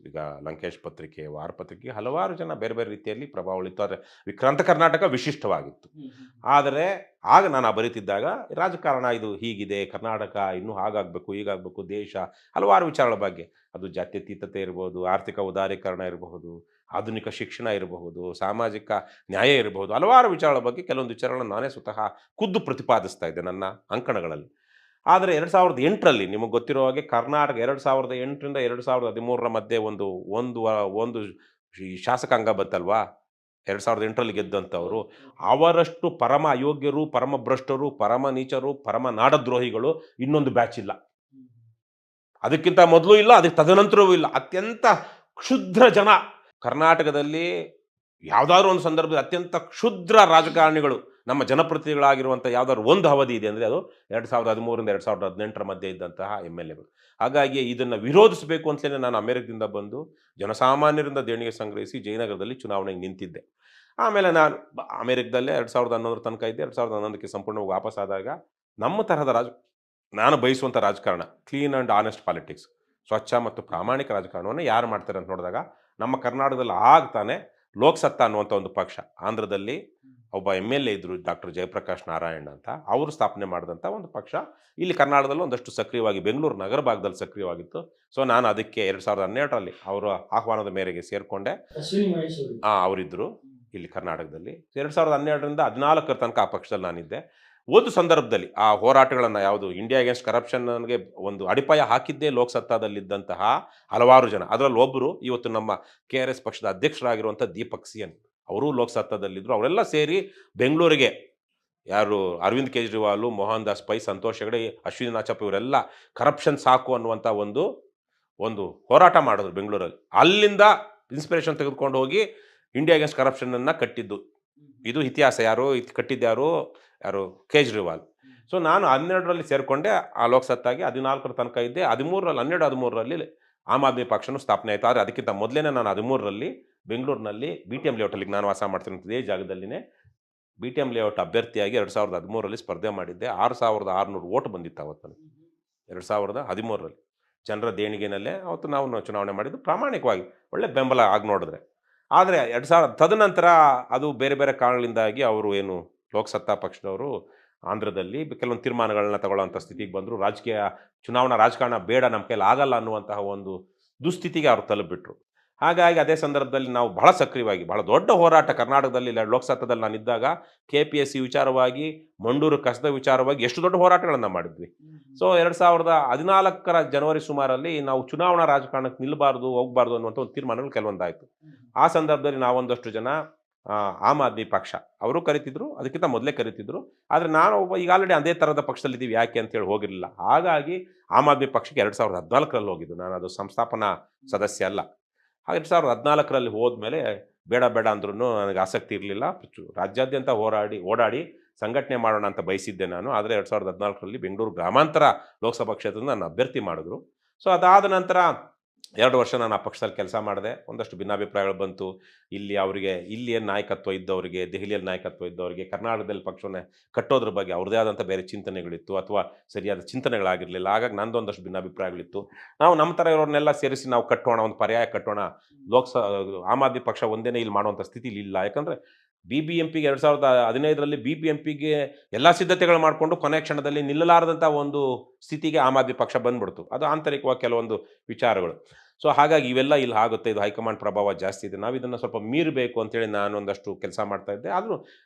ಈಗ ಲಂಕೇಶ್ ಪತ್ರಿಕೆ, ವಾರಪತ್ರಿಕೆ ಹಲವಾರು ಜನ ಬೇರೆ ಬೇರೆ ರೀತಿಯಲ್ಲಿ ಪ್ರಭಾವಳಿತು. ಆದರೆ ವಿಕ್ರಾಂತ ಕರ್ನಾಟಕ ವಿಶಿಷ್ಟವಾಗಿತ್ತು. ಆದರೆ ಆಗ ನಾನು ಬರೀತಿದ್ದಾಗ ರಾಜಕಾರಣ ಇದು ಹೀಗಿದೆ, ಕರ್ನಾಟಕ ಇನ್ನೂ ಹಾಗಾಗಬೇಕು, ಹೀಗಾಗಬೇಕು, ದೇಶ ಹಲವಾರು ವಿಚಾರಗಳ ಬಗ್ಗೆ, ಅದು ಜಾತ್ಯತೀತತೆ ಇರಬಹುದು, ಆರ್ಥಿಕ ಉದಾರೀಕರಣ ಇರಬಹುದು, ಆಧುನಿಕ ಶಿಕ್ಷಣ ಇರಬಹುದು, ಸಾಮಾಜಿಕ ನ್ಯಾಯ ಇರಬಹುದು, ಹಲವಾರು ವಿಚಾರಗಳ ಬಗ್ಗೆ ಕೆಲವೊಂದು ವಿಚಾರಗಳನ್ನು ನಾನೇ ಸ್ವತಃ ಖುದ್ದು ಪ್ರತಿಪಾದಿಸ್ತಾ ಇದ್ದೆ ನನ್ನ ಅಂಕಣಗಳಲ್ಲಿ. ಆದರೆ 2008ರಲ್ಲಿ ನಿಮಗೆ ಗೊತ್ತಿರೋ ಹಾಗೆ ಕರ್ನಾಟಕ 2008ರಿಂದ 2013ರ ಮಧ್ಯೆ ಒಂದು ಒಂದು ಒಂದು ಈ ಶಾಸಕಾಂಗ ಬಂತಲ್ವಾ, 2008ರಲ್ಲಿ ಗೆದ್ದಂಥವರು. ಅವರಷ್ಟು ಪರಮ ಅಯೋಗ್ಯರು, ಪರಮ ಭ್ರಷ್ಟರು, ಪರಮ ನೀಚರು, ಪರಮ ನಾಡದ್ರೋಹಿಗಳು ಇನ್ನೊಂದು ಬ್ಯಾಚ್ ಇಲ್ಲ. ಅದಕ್ಕಿಂತ ಮೊದಲು ಇಲ್ಲ, ಅದಕ್ಕೆ ತದನಂತರವೂ ಇಲ್ಲ. ಅತ್ಯಂತ ಕ್ಷುದ್ರ ಜನ ಕರ್ನಾಟಕದಲ್ಲಿ ಯಾವುದಾದ್ರೂ ಒಂದು ಸಂದರ್ಭದಲ್ಲಿ ಅತ್ಯಂತ ಕ್ಷುದ್ರ ರಾಜಕಾರಣಿಗಳು ನಮ್ಮ ಜನಪ್ರತಿನಿಧಿಗಳಾಗಿರುವಂಥ ಯಾವುದಾದ್ರು ಒಂದು ಅವಧಿ ಇದೆ ಅಂದರೆ ಅದು 2013ರಿಂದ 2018ರ ಮಧ್ಯೆ ಇದ್ದಂತಹ MLAಗಳು. ಹಾಗಾಗಿ ಇದನ್ನು ವಿರೋಧಿಸಬೇಕು ಅಂತಲೇ ನಾನು ಅಮೆರಿಕದಿಂದ ಬಂದು ಜನಸಾಮಾನ್ಯರಿಂದ ದೇಣಿಗೆ ಸಂಗ್ರಹಿಸಿ ಜಯನಗರದಲ್ಲಿ ಚುನಾವಣೆಗೆ ನಿಂತಿದ್ದೆ. ಆಮೇಲೆ ನಾನು ಅಮೆರಿಕದಲ್ಲೇ 2011 ತನಕ ಇದ್ದೆ. 2011ಕ್ಕೆ ಸಂಪೂರ್ಣವಾಗಿ ವಾಪಸ್ಸಾದಾಗ ನಮ್ಮ ತರಹದ ನಾನು ಬಯಸುವಂಥ ರಾಜಕಾರಣ, ಕ್ಲೀನ್ ಆ್ಯಂಡ್ ಆನೆಸ್ಟ್ ಪಾಲಿಟಿಕ್ಸ್, ಸ್ವಚ್ಛ ಮತ್ತು ಪ್ರಾಮಾಣಿಕ ರಾಜಕಾರಣವನ್ನು ಯಾರು ಮಾಡ್ತಾರೆ ಅಂತ ನೋಡಿದಾಗ ನಮ್ಮ ಕರ್ನಾಟಕದಲ್ಲಿ ಆಗ್ತಾನೆ ಲೋಕಸತ್ತಾ ಅನ್ನುವಂಥ ಒಂದು ಪಕ್ಷ, ಆಂಧ್ರದಲ್ಲಿ ಒಬ್ಬ MLA ಇದ್ದರು, ಡಾಕ್ಟರ್ ಜಯಪ್ರಕಾಶ್ ನಾರಾಯಣ್ ಅಂತ, ಅವರು ಸ್ಥಾಪನೆ ಮಾಡಿದಂಥ ಒಂದು ಪಕ್ಷ ಇಲ್ಲಿ ಕರ್ನಾಟಕದಲ್ಲಿ ಒಂದಷ್ಟು ಸಕ್ರಿಯವಾಗಿ ಬೆಂಗಳೂರು ನಗರ ಭಾಗದಲ್ಲಿ ಸಕ್ರಿಯವಾಗಿತ್ತು. ಸೊ ನಾನು ಅದಕ್ಕೆ 2012ರಲ್ಲಿ ಅವರ ಆಹ್ವಾನದ ಮೇರೆಗೆ ಸೇರಿಕೊಂಡೆ. ಅವರಿದ್ದರು ಇಲ್ಲಿ ಕರ್ನಾಟಕದಲ್ಲಿ. 2012ರಿಂದ 2014 ತನಕ ಆ ಪಕ್ಷದಲ್ಲಿ ನಾನಿದ್ದೆ. ಒಂದು ಸಂದರ್ಭದಲ್ಲಿ ಆ ಹೋರಾಟಗಳನ್ನು ಯಾವುದು ಇಂಡಿಯಾ ಅಗೇನ್ಸ್ಟ್ ಕರಪ್ಷನ್ಗೆ ಒಂದು ಅಡಿಪಾಯ ಹಾಕಿದ್ದೇ ಲೋಕಸತ್ತಾದಲ್ಲಿದ್ದಂತಹ ಹಲವಾರು ಜನ. ಅದರಲ್ಲಿ ಒಬ್ಬರು ಇವತ್ತು ನಮ್ಮ KRS ಪಕ್ಷದ ಅಧ್ಯಕ್ಷರಾಗಿರುವಂಥ ದೀಪಕ್ CN, ಅವರು ಲೋಕಸತ್ತಾದಲ್ಲಿದ್ದರು. ಅವರೆಲ್ಲ ಸೇರಿ ಬೆಂಗಳೂರಿಗೆ ಯಾರು ಅರವಿಂದ್ ಕೇಜ್ರಿವಾಲು, ಮೋಹನ್ ದಾಸ್ ಪೈ, ಸಂತೋಷ್ ಹೆಗಡೆ, ಅಶ್ವಿನಿ ನಾಚಪ್ಪ ಇವರೆಲ್ಲ ಕರಪ್ಷನ್ ಸಾಕು ಅನ್ನುವಂಥ ಒಂದು ಹೋರಾಟ ಮಾಡಿದ್ರು ಬೆಂಗಳೂರಲ್ಲಿ. ಅಲ್ಲಿಂದ ಇನ್ಸ್ಪಿರೇಷನ್ ತೆಗೆದುಕೊಂಡು ಹೋಗಿ ಇಂಡಿಯಾ ಅಗೇನ್ಸ್ಟ್ ಕರಪ್ಷನನ್ನು ಕಟ್ಟಿದ್ದು. ಇದು ಇತಿಹಾಸ. ಕಟ್ಟಿದ್ಯಾರು ಕೇಜ್ರಿವಾಲ್. ಸೊ ನಾನು 12ರಲ್ಲಿ ಸೇರಿಕೊಂಡೆ ಆ ಲೋಕಸತ್ತಾಗಿ. 14ರ ತನಕ ಇದ್ದೆ. 13ರಲ್ಲಿ ಆಮ್ ಆದ್ಮಿ ಪಕ್ಷನೂ ಸ್ಥಾಪನೆ ಆಯಿತು. ಆದರೆ ಅದಕ್ಕಿಂತ ಮೊದಲೇ ನಾನು 13ರಲ್ಲಿ ಬೆಂಗಳೂರಿನಲ್ಲಿ BTM ಲೇಔಟಲ್ಲಿ ನಾನು ವಾಸ ಮಾಡ್ತಿರೋಂಥ ಇದೇ ಜಾಗದಲ್ಲಿನೇ BTM ಲೇಔಟ್ ಅಭ್ಯರ್ಥಿಯಾಗಿ 2013ರಲ್ಲಿ ಸ್ಪರ್ಧೆ ಮಾಡಿದ್ದೆ. 6600 ವೋಟ್ ಬಂದಿತ್ತು ಅವತ್ತು ನನಗೆ 2013ರಲ್ಲಿ. ಜನರ ದೇಣಿಗೆನಲ್ಲೇ ಅವತ್ತು ನಾವು ಚುನಾವಣೆ ಮಾಡಿದ್ದು ಪ್ರಾಮಾಣಿಕವಾಗಿ, ಒಳ್ಳೆ ಬೆಂಬಲ ಆಗಿ ನೋಡಿದ್ರೆ. ಆದರೆ ತದನಂತರ ಅದು ಬೇರೆ ಬೇರೆ ಕಾರಣಗಳಿಂದಾಗಿ ಅವರು ಏನು ಲೋಕಸತ್ತಾ ಪಕ್ಷದವರು ಆಂಧ್ರದಲ್ಲಿ ಕೆಲವೊಂದು ತೀರ್ಮಾನಗಳನ್ನ ತಗೊಳ್ಳೋಂಥ ಸ್ಥಿತಿಗೆ ಬಂದರು. ಚುನಾವಣಾ ರಾಜಕಾರಣ ಬೇಡ, ನಮ್ಮ ಕೈಲಿ ಆಗಲ್ಲ ಅನ್ನುವಂತಹ ಒಂದು ದುಸ್ಥಿತಿಗೆ ಅವರು ತಲುಪಿಬಿಟ್ರು. ಹಾಗಾಗಿ ಅದೇ ಸಂದರ್ಭದಲ್ಲಿ ನಾವು ಬಹಳ ಸಕ್ರಿಯವಾಗಿ, ಬಹಳ ದೊಡ್ಡ ಹೋರಾಟ ಕರ್ನಾಟಕದಲ್ಲಿ ಲೋಕಸತ್ತಾದಲ್ಲಿ ನಾನಿದ್ದಾಗ KPSC ವಿಚಾರವಾಗಿ, ಮಂಡೂರು ಕಸದ ವಿಚಾರವಾಗಿ ಎಷ್ಟು ದೊಡ್ಡ ಹೋರಾಟಗಳನ್ನು ಮಾಡಿದ್ವಿ. ಸೊ 2014ರ ಜನವರಿ ಸುಮಾರಲ್ಲಿ ನಾವು ಚುನಾವಣಾ ರಾಜಕಾರಣಕ್ಕೆ ನಿಲ್ಲಬಾರ್ದು, ಹೋಗಬಾರ್ದು ಅನ್ನುವಂಥ ಒಂದು ತೀರ್ಮಾನಗಳು ಕೆಲವೊಂದಾಯಿತು. ಆ ಸಂದರ್ಭದಲ್ಲಿ ನಾವೊಂದಷ್ಟು ಜನ ಆಮ್ ಆದ್ಮಿ ಪಕ್ಷ ಅವರು ಕರಿತಿದ್ರು, ಅದಕ್ಕಿಂತ ಮೊದಲೇ ಕರಿತಿದ್ರು. ಆದರೆ ನಾನು ಈಗ ಆಲ್ರೆಡಿ ಅದೇ ಥರದ ಪಕ್ಷದಲ್ಲಿದ್ದೀವಿ, ಯಾಕೆ ಅಂತೇಳಿ ಹೋಗಿರಲಿಲ್ಲ. ಹಾಗಾಗಿ ಆಮ್ ಆದ್ಮಿ ಪಕ್ಷಕ್ಕೆ 2014ರಲ್ಲಿ ಹೋಗಿದ್ದು. ನಾನು ಅದು ಸಂಸ್ಥಾಪನಾ ಸದಸ್ಯ ಅಲ್ಲ. 2014ರಲ್ಲಿ ಹೋದ್ಮೇಲೆ ಬೇಡ ಅಂದ್ರೂ ನನಗೆ ಆಸಕ್ತಿ ಇರಲಿಲ್ಲ. ರಾಜ್ಯಾದ್ಯಂತ ಓಡಾಡಿ ಸಂಘಟನೆ ಮಾಡೋಣ ಅಂತ ಬಯಸಿದ್ದೆ ನಾನು. ಆದರೆ 2014ರಲ್ಲಿ ಬೆಂಗಳೂರು ಗ್ರಾಮಾಂತರ ಲೋಕಸಭಾ ಕ್ಷೇತ್ರದಿಂದ ನನ್ನ ಅಭ್ಯರ್ಥಿ ಮಾಡಿದ್ರು. ಸೊ ಅದಾದ ನಂತರ 2 ವರ್ಷ ನಾನು ಆ ಪಕ್ಷದಲ್ಲಿ ಕೆಲಸ ಮಾಡಿದೆ. ಒಂದಷ್ಟು ಭಿನ್ನಾಭಿಪ್ರಾಯಗಳು ಬಂತು. ಇಲ್ಲಿ ಏನು ನಾಯಕತ್ವ ಇದ್ದವರಿಗೆ, ದೆಹಲಿಯಲ್ಲಿ ನಾಯಕತ್ವ ಇದ್ದವರಿಗೆ ಕರ್ನಾಟಕದಲ್ಲಿ ಪಕ್ಷವನ್ನೇ ಕಟ್ಟೋದ್ರ ಬಗ್ಗೆ ಅವ್ರದ್ದೇ ಆದಂಥ ಬೇರೆ ಚಿಂತನೆಗಳಿತ್ತು, ಅಥವಾ ಸರಿಯಾದ ಚಿಂತನೆಗಳಾಗಿರಲಿಲ್ಲ. ಹಾಗಾಗಿ ನಂದೊಂದಷ್ಟು ಭಿನ್ನಾಭಿಪ್ರಾಯಗಳಿತ್ತು. ನಾವು ನಮ್ಮ ಥರ ಇರೋರನ್ನೆಲ್ಲ ಸೇರಿಸಿ ನಾವು ಕಟ್ಟೋಣ, ಒಂದು ಪರ್ಯಾಯ ಕಟ್ಟೋಣ, ಆಮ್ ಆದ್ಮಿ ಪಕ್ಷ ಒಂದೇ ಇಲ್ಲಿ ಮಾಡುವಂಥ ಸ್ಥಿತಿಲಿ ಇಲ್ಲ. ಯಾಕಂದರೆ BBMPಗೆ 2015ರಲ್ಲಿ BBMPಗೆ ಎಲ್ಲ ಸಿದ್ಧತೆಗಳು ಮಾಡಿಕೊಂಡು ಕೊನೆ ಕ್ಷಣದಲ್ಲಿ ನಿಲ್ಲಲಾರದಂಥ ಒಂದು ಸ್ಥಿತಿಗೆ ಆಮ್ ಆದ್ಮಿ ಪಕ್ಷ ಬಂದ್ಬಿಡ್ತು. ಅದು ಆಂತರಿಕವಾಗಿ ಕೆಲವೊಂದು ವಿಚಾರಗಳು. ಸೊ ಹಾಗಾಗಿ ಇವೆಲ್ಲ ಇಲ್ಲಿ ಆಗುತ್ತೆ, ಇದು ಹೈಕಮಾಂಡ್ ಪ್ರಭಾವ ಜಾಸ್ತಿ ಇದೆ, ನಾವು ಇದನ್ನು ಸ್ವಲ್ಪ ಮೀರಬೇಕು ಅಂತೇಳಿ ನಾನು ಒಂದಷ್ಟು ಕೆಲಸ ಮಾಡ್ತಾ ಇದ್ದೆ. ಆದರೂ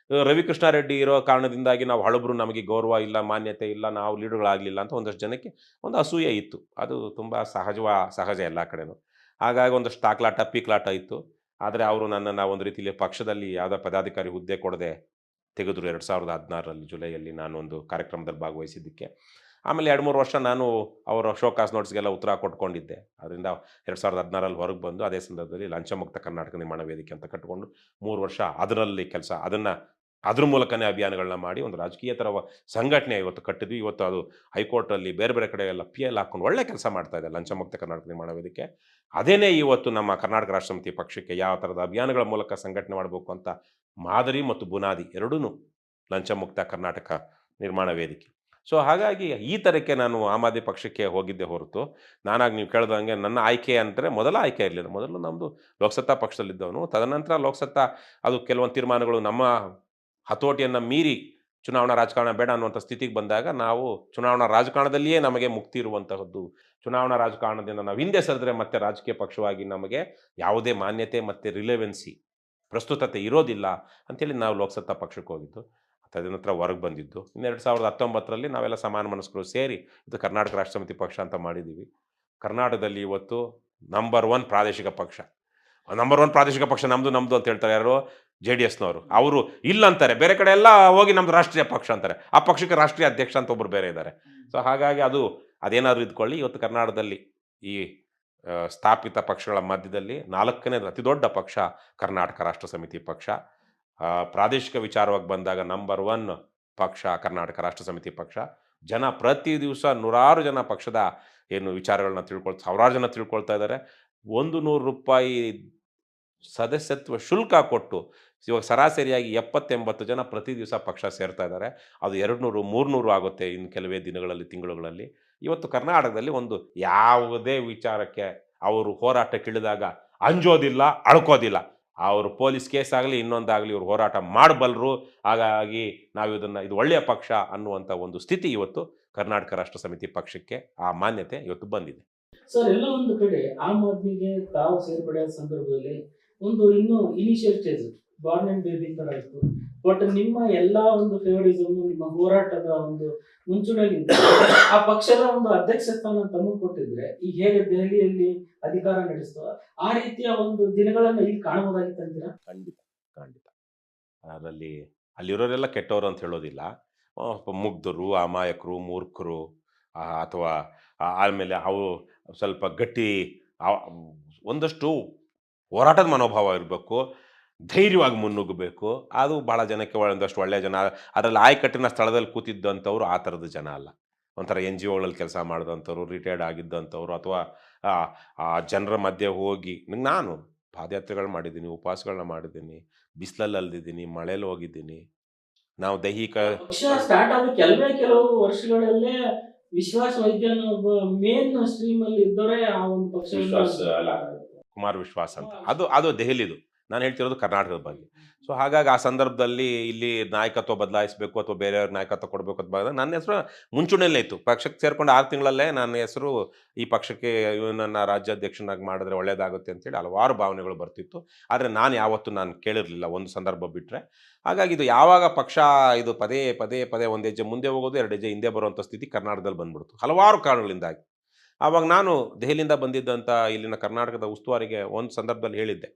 ರವಿಕೃಷ್ಣಾರೆಡ್ಡಿ ಇರೋ ಕಾರಣದಿಂದಾಗಿ ನಾವು ಹಳಬರು, ನಮಗೆ ಗೌರವ ಇಲ್ಲ, ಮಾನ್ಯತೆ ಇಲ್ಲ, ನಾವು ಲೀಡರ್ಗಳಾಗಲಿಲ್ಲ ಅಂತ ಒಂದಷ್ಟು ಜನಕ್ಕೆ ಒಂದು ಅಸೂಯೆ ಇತ್ತು. ಅದು ತುಂಬ ಸಹಜ ಎಲ್ಲ ಕಡೆನೂ. ಹಾಗಾಗಿ ಒಂದಷ್ಟು ತಾಕ್ಲಾಟ ಪೀಕ್ಲಾಟ ಇತ್ತು. ಆದರೆ ಅವರು ನನ್ನನ್ನು ಒಂದು ರೀತಿಯಲ್ಲಿ ಪಕ್ಷದಲ್ಲಿ ಯಾವುದೋ ಪದಾಧಿಕಾರಿ ಹುದ್ದೆ ಕೊಡದೆ ತೆಗೆದ್ರು 2016ರಲ್ಲಿ ಜುಲೈಯಲ್ಲಿ ನಾನೊಂದು ಕಾರ್ಯಕ್ರಮದಲ್ಲಿ ಭಾಗವಹಿಸಿದ್ದಕ್ಕೆ. ಆಮೇಲೆ 2-3 ವರ್ಷ ನಾನು ಅವರ ಶೋಕಾಸ್ ನೋಟ್ಸ್ಗೆಲ್ಲ ಉತ್ತರ ಕೊಟ್ಕೊಂಡಿದ್ದೆ. ಅದರಿಂದ 2016ರಲ್ಲಿ ಹೊರಗೆ ಬಂದು ಅದೇ ಸಂದರ್ಭದಲ್ಲಿ ಲಂಚಮುಕ್ತ ಕರ್ನಾಟಕ ನಿರ್ಮಾಣ ವೇದಿಕೆ ಅಂತ ಕಟ್ಟಿಕೊಂಡು 3 ವರ್ಷ ಅದರಲ್ಲಿ ಅದನ್ನು ಅದ್ರ ಮೂಲಕನೇ ಅಭಿಯಾನಗಳನ್ನ ಮಾಡಿ ಒಂದು ರಾಜಕೀಯೇತರ ಸಂಘಟನೆ ಇವತ್ತು ಕಟ್ಟಿದ್ವಿ. ಇವತ್ತು ಅದು ಹೈಕೋರ್ಟಲ್ಲಿ ಬೇರೆ ಬೇರೆ ಕಡೆ ಎಲ್ಲ PL ಹಾಕೊಂಡು ಒಳ್ಳೆ ಕೆಲಸ ಮಾಡ್ತಾ ಇದೆ ಲಂಚ ಮುಕ್ತ ಕರ್ನಾಟಕ ನಿರ್ಮಾಣ ವೇದಿಕೆ. ಅದೇನೇ ಇವತ್ತು ನಮ್ಮ ಕರ್ನಾಟಕ ರಾಷ್ಟ್ರ ಸಮಿತಿ ಪಕ್ಷಕ್ಕೆ ಯಾವ ಥರದ ಅಭಿಯಾನಗಳ ಮೂಲಕ ಸಂಘಟನೆ ಮಾಡಬೇಕು ಅಂತ ಮಾದರಿ ಮತ್ತು ಬುನಾದಿ ಎರಡೂ ಲಂಚ ಮುಕ್ತ ಕರ್ನಾಟಕ ನಿರ್ಮಾಣ ವೇದಿಕೆ. ಸೊ ಹಾಗಾಗಿ ಈ ಥರಕ್ಕೆ ನಾನು ಆಮ್ ಆದ್ಮಿ ಪಕ್ಷಕ್ಕೆ ಹೋಗಿದ್ದೆ ಹೊರತು, ನಾನಾಗಿ ನೀವು ಕೇಳ್ದಂಗೆ ನನ್ನ ಆಯ್ಕೆ ಅಂದರೆ ಮೊದಲ ಆಯ್ಕೆ ಇರಲಿಲ್ಲ. ಮೊದಲು ನಮ್ಮದು ಲೋಕಸತ್ತಾ ಪಕ್ಷದಲ್ಲಿದ್ದವನು. ತದನಂತರ ಲೋಕಸತ್ತಾ ಅದು ಕೆಲವೊಂದು ತೀರ್ಮಾನಗಳು ನಮ್ಮ ಹತೋಟಿಯನ್ನು ಮೀರಿ ಚುನಾವಣಾ ರಾಜಕಾರಣ ಬೇಡ ಅನ್ನುವಂಥ ಸ್ಥಿತಿಗೆ ಬಂದಾಗ ನಾವು ಚುನಾವಣಾ ರಾಜಕಾರಣದಲ್ಲಿಯೇ ನಮಗೆ ಮುಕ್ತಿ ಇರುವಂತಹದ್ದು. ಚುನಾವಣಾ ರಾಜಕಾರಣದಿಂದ ನಾವು ಹಿಂದೆ ಸರಿದ್ರೆ ಮತ್ತೆ ರಾಜಕೀಯ ಪಕ್ಷವಾಗಿ ನಮಗೆ ಯಾವುದೇ ಮಾನ್ಯತೆ ಮತ್ತು ರಿಲೆವೆನ್ಸಿ ಪ್ರಸ್ತುತತೆ ಇರೋದಿಲ್ಲ ಅಂಥೇಳಿ ನಾವು ಲೋಕಸತ್ತಾ ಪಕ್ಷಕ್ಕೆ ಹೋಗಿದ್ದು. ತದನಂತರ ಹೊರಗೆ ಬಂದಿದ್ದು. ಇನ್ನು 2019ರಲ್ಲಿ ನಾವೆಲ್ಲ ಸಮಾನ ಮನಸ್ಕರು ಸೇರಿ ಇದು ಕರ್ನಾಟಕ ರಾಷ್ಟ್ರ ಸಮಿತಿ ಪಕ್ಷ ಅಂತ ಮಾಡಿದ್ದೀವಿ. ಕರ್ನಾಟಕದಲ್ಲಿ ಇವತ್ತು ನಂಬರ್ 1 ಪ್ರಾದೇಶಿಕ ಪಕ್ಷ. ನಂಬರ್ 1 ಪ್ರಾದೇಶಿಕ ಪಕ್ಷ ನಮ್ಮದು ಅಂತ ಹೇಳ್ತಾರೆ ಯಾರು? JDSನವರು. ಅವರು ಇಲ್ಲ ಅಂತಾರೆ. ಬೇರೆ ಕಡೆ ಎಲ್ಲ ಹೋಗಿ ನಮ್ಮದು ರಾಷ್ಟ್ರೀಯ ಪಕ್ಷ ಅಂತಾರೆ. ಆ ಪಕ್ಷಕ್ಕೆ ರಾಷ್ಟ್ರೀಯ ಅಧ್ಯಕ್ಷ ಅಂತ ಒಬ್ಬರು ಬೇರೆ ಇದ್ದಾರೆ. ಸೊ ಹಾಗಾಗಿ ಅದೇನಾದರೂ ಇದ್ಕೊಳ್ಳಿ, ಇವತ್ತು ಕರ್ನಾಟಕದಲ್ಲಿ ಈ ಸ್ಥಾಪಿತ ಪಕ್ಷಗಳ ಮಧ್ಯದಲ್ಲಿ 4ನೇದು ಅತಿ ದೊಡ್ಡ ಪಕ್ಷ ಕರ್ನಾಟಕ ರಾಷ್ಟ್ರ ಸಮಿತಿ ಪಕ್ಷ. ಪ್ರಾದೇಶಿಕ ವಿಚಾರವಾಗಿ ಬಂದಾಗ ನಂಬರ್ 1 ಪಕ್ಷ ಕರ್ನಾಟಕ ರಾಷ್ಟ್ರ ಸಮಿತಿ ಪಕ್ಷ. ಜನ ಪ್ರತಿ ದಿವಸ ನೂರಾರು ಜನ ಪಕ್ಷದ ವಿಚಾರಗಳನ್ನ ಸಾವಿರಾರು ಜನ ತಿಳ್ಕೊಳ್ತಾ ಇದ್ದಾರೆ. ₹100 ಸದಸ್ಯತ್ವ ಶುಲ್ಕ ಕೊಟ್ಟು ಇವಾಗ ಸರಾಸರಿಯಾಗಿ 70-80 ಜನ ಪ್ರತಿ ದಿವಸ ಪಕ್ಷ ಸೇರ್ತಾ ಇದ್ದಾರೆ. ಅದು 200-300 ಆಗುತ್ತೆ ಇನ್ನು ಕೆಲವೇ ದಿನಗಳಲ್ಲಿ, ತಿಂಗಳುಗಳಲ್ಲಿ. ಇವತ್ತು ಕರ್ನಾಟಕದಲ್ಲಿ ಒಂದು ಯಾವುದೇ ವಿಚಾರಕ್ಕೆ ಅವರು ಹೋರಾಟಕ್ಕಿಳಿದಾಗ ಅಂಜೋದಿಲ್ಲ, ಅಳ್ಕೋದಿಲ್ಲ. ಅವರು ಪೊಲೀಸ್ ಕೇಸ್ ಆಗಲಿ ಇನ್ನೊಂದಾಗಲಿ ಇವರು ಹೋರಾಟ ಮಾಡಬಲ್ಲರು. ಹಾಗಾಗಿ ನಾವು ಇದು ಒಳ್ಳೆಯ ಪಕ್ಷ ಅನ್ನುವಂಥ ಒಂದು ಸ್ಥಿತಿ ಇವತ್ತು ಕರ್ನಾಟಕ ರಾಷ್ಟ್ರ ಸಮಿತಿ ಪಕ್ಷಕ್ಕೆ ಆ ಮಾನ್ಯತೆ ಇವತ್ತು ಬಂದಿದೆ. ಸರ್, ಎಲ್ಲ ಒಂದು ಕಡೆ ಆಮ್ ಆದ್ಮಿಗೆ ತಾವು ಸೇರ್ಪಡೆಯಾದ ಸಂದರ್ಭದಲ್ಲಿ ಒಂದು ಇನ್ನು initial stage Born and baby ತರ ಇತ್ತು. ಬಟ್ ನಿಮ್ಮ ಎಲ್ಲಾ ಒಂದು ಫೇವರಿಸಮ್, ನಿಮ್ಮ ಹೋರಾಟದ ಒಂದು ಮುಂಚೂಣಿಯಲ್ಲಿ ಆ ಪಕ್ಷದ ಒಂದು ಅಧ್ಯಕ್ಷ ಸ್ಥಾನ ತಮಗೆ ಕೊಟ್ಟಿದ್ರೆ ಈಗ ಹೇಗೆ ದೆಹಲಿಯಲ್ಲಿ ಅಧಿಕಾರ ನಡೆಸ್ತೋ ಆ ರೀತಿಯ ಒಂದು ದಿನಗಳನ್ನ ಇಲ್ಲಿ ಕಾಣಬಹುದಾಗಿತ್ತು ಅಂತೀರಾ? ಖಂಡಿತ ಖಂಡಿತ. ಅಲ್ಲಿರೋರೆಲ್ಲ ಕೆಟ್ಟವರು ಅಂತ ಹೇಳೋದಿಲ್ಲ. ಮುಗ್ಧರು, ಅಮಾಯಕರು, ಮೂರ್ಖರು, ಅಥವಾ ಆಮೇಲೆ ಅವು ಸ್ವಲ್ಪ ಗಟ್ಟಿ ಒಂದಷ್ಟು ಹೋರಾಟದ ಮನೋಭಾವ ಇರಬೇಕು, ಧೈರ್ಯವಾಗಿ ಮುನ್ನುಗ್ಗಬೇಕು. ಅದು ಭಾಳ ಜನಕ್ಕೆ ಒಂದಷ್ಟು ಒಳ್ಳೆಯ ಜನ. ಅದರಲ್ಲಿ ಆಯಕಟ್ಟಿನ ಸ್ಥಳದಲ್ಲಿ ಕೂತಿದ್ದಂಥವ್ರು ಆ ಥರದ ಜನ ಅಲ್ಲ. ಒಂಥರ NGOಗಳಲ್ಲಿ ಕೆಲಸ ಮಾಡಿದಂಥವ್ರು, ರಿಟೈರ್ಡ್ ಆಗಿದ್ದಂಥವ್ರು, ಅಥವಾ ಆ ಜನರ ಮಧ್ಯೆ ಹೋಗಿ ನಾನು ಪಾದಯಾತ್ರೆಗಳು ಮಾಡಿದ್ದೀನಿ, ಉಪವಾಸಗಳನ್ನ ಮಾಡಿದ್ದೀನಿ, ಬಿಸಿಲಲ್ಲಿ ಅಲ್ದಿದ್ದೀನಿ, ಮಳೆಯಲ್ಲಿ ಹೋಗಿದ್ದೀನಿ. ನಾವು ದೈಹಿಕ ಪಕ್ಷ ಸ್ಟಾರ್ಟ್ ಆದ ಕೆಲವು ವರ್ಷಗಳಲ್ಲೇ ವಿಶ್ವಾಸ್ ವೈದ್ಯನ ಒಬ್ಬ ಮೇನ್ ಸ್ಟ್ರೀಮ್ ಅಲ್ಲಿ ಇದ್ದವರೇ ಆ ಒಂದು ಕುಮಾರ್ ವಿಶ್ವಾಸ್ ಅಂತ. ಅದು ದೆಹಲಿದು. ನಾನು ಹೇಳ್ತಿರೋದು ಕರ್ನಾಟಕದ ಬಗ್ಗೆ. ಸೊ ಹಾಗಾಗಿ ಆ ಸಂದರ್ಭದಲ್ಲಿ ಇಲ್ಲಿ ನಾಯಕತ್ವ ಬದಲಾಯಿಸಬೇಕು ಅಥವಾ ಬೇರೆಯವ್ರ ನಾಯಕತ್ವ ಕೊಡಬೇಕು ಅಂತ ಬಂದಾಗ ನನ್ನ ಹೆಸರು ಮುಂಚೂಣಿಯಲ್ಲೇ ಇತ್ತು. ಪಕ್ಷಕ್ಕೆ ಸೇರ್ಕೊಂಡು 6 ತಿಂಗಳಲ್ಲೇ ನನ್ನ ಹೆಸರು ಈ ಪಕ್ಷಕ್ಕೆ ಇವನನ್ನು ರಾಜ್ಯಾಧ್ಯಕ್ಷನಾಗಿ ಮಾಡಿದ್ರೆ ಒಳ್ಳೇದಾಗುತ್ತೆ ಅಂತೇಳಿ ಹಲವಾರು ಭಾವನೆಗಳು ಬರ್ತಿತ್ತು. ಆದರೆ ನಾನು ಕೇಳಿರಲಿಲ್ಲ, ಒಂದು ಸಂದರ್ಭ ಬಿಟ್ಟರೆ. ಹಾಗಾಗಿ ಇದು ಯಾವಾಗ ಪಕ್ಷ ಇದು ಪದೇ ಒಂದು ಹೆಜ್ಜೆ ಮುಂದೆ ಹೋಗೋದು, 2 ಹೆಜ್ಜೆ ಹಿಂದೆ ಬರುವಂಥ ಸ್ಥಿತಿ ಕರ್ನಾಟಕದಲ್ಲಿ ಬಂದ್ಬಿಡ್ತು ಹಲವಾರು ಕಾರಣಗಳಿಂದಾಗಿ. ಆವಾಗ ನಾನು ದೆಹಲಿಯಿಂದ ಬಂದಿದ್ದಂಥ ಇಲ್ಲಿನ ಕರ್ನಾಟಕದ ಉಸ್ತುವಾರಿಗೆ ಒಂದು ಸಂದರ್ಭದಲ್ಲಿ ಹೇಳಿದ್ದೆ,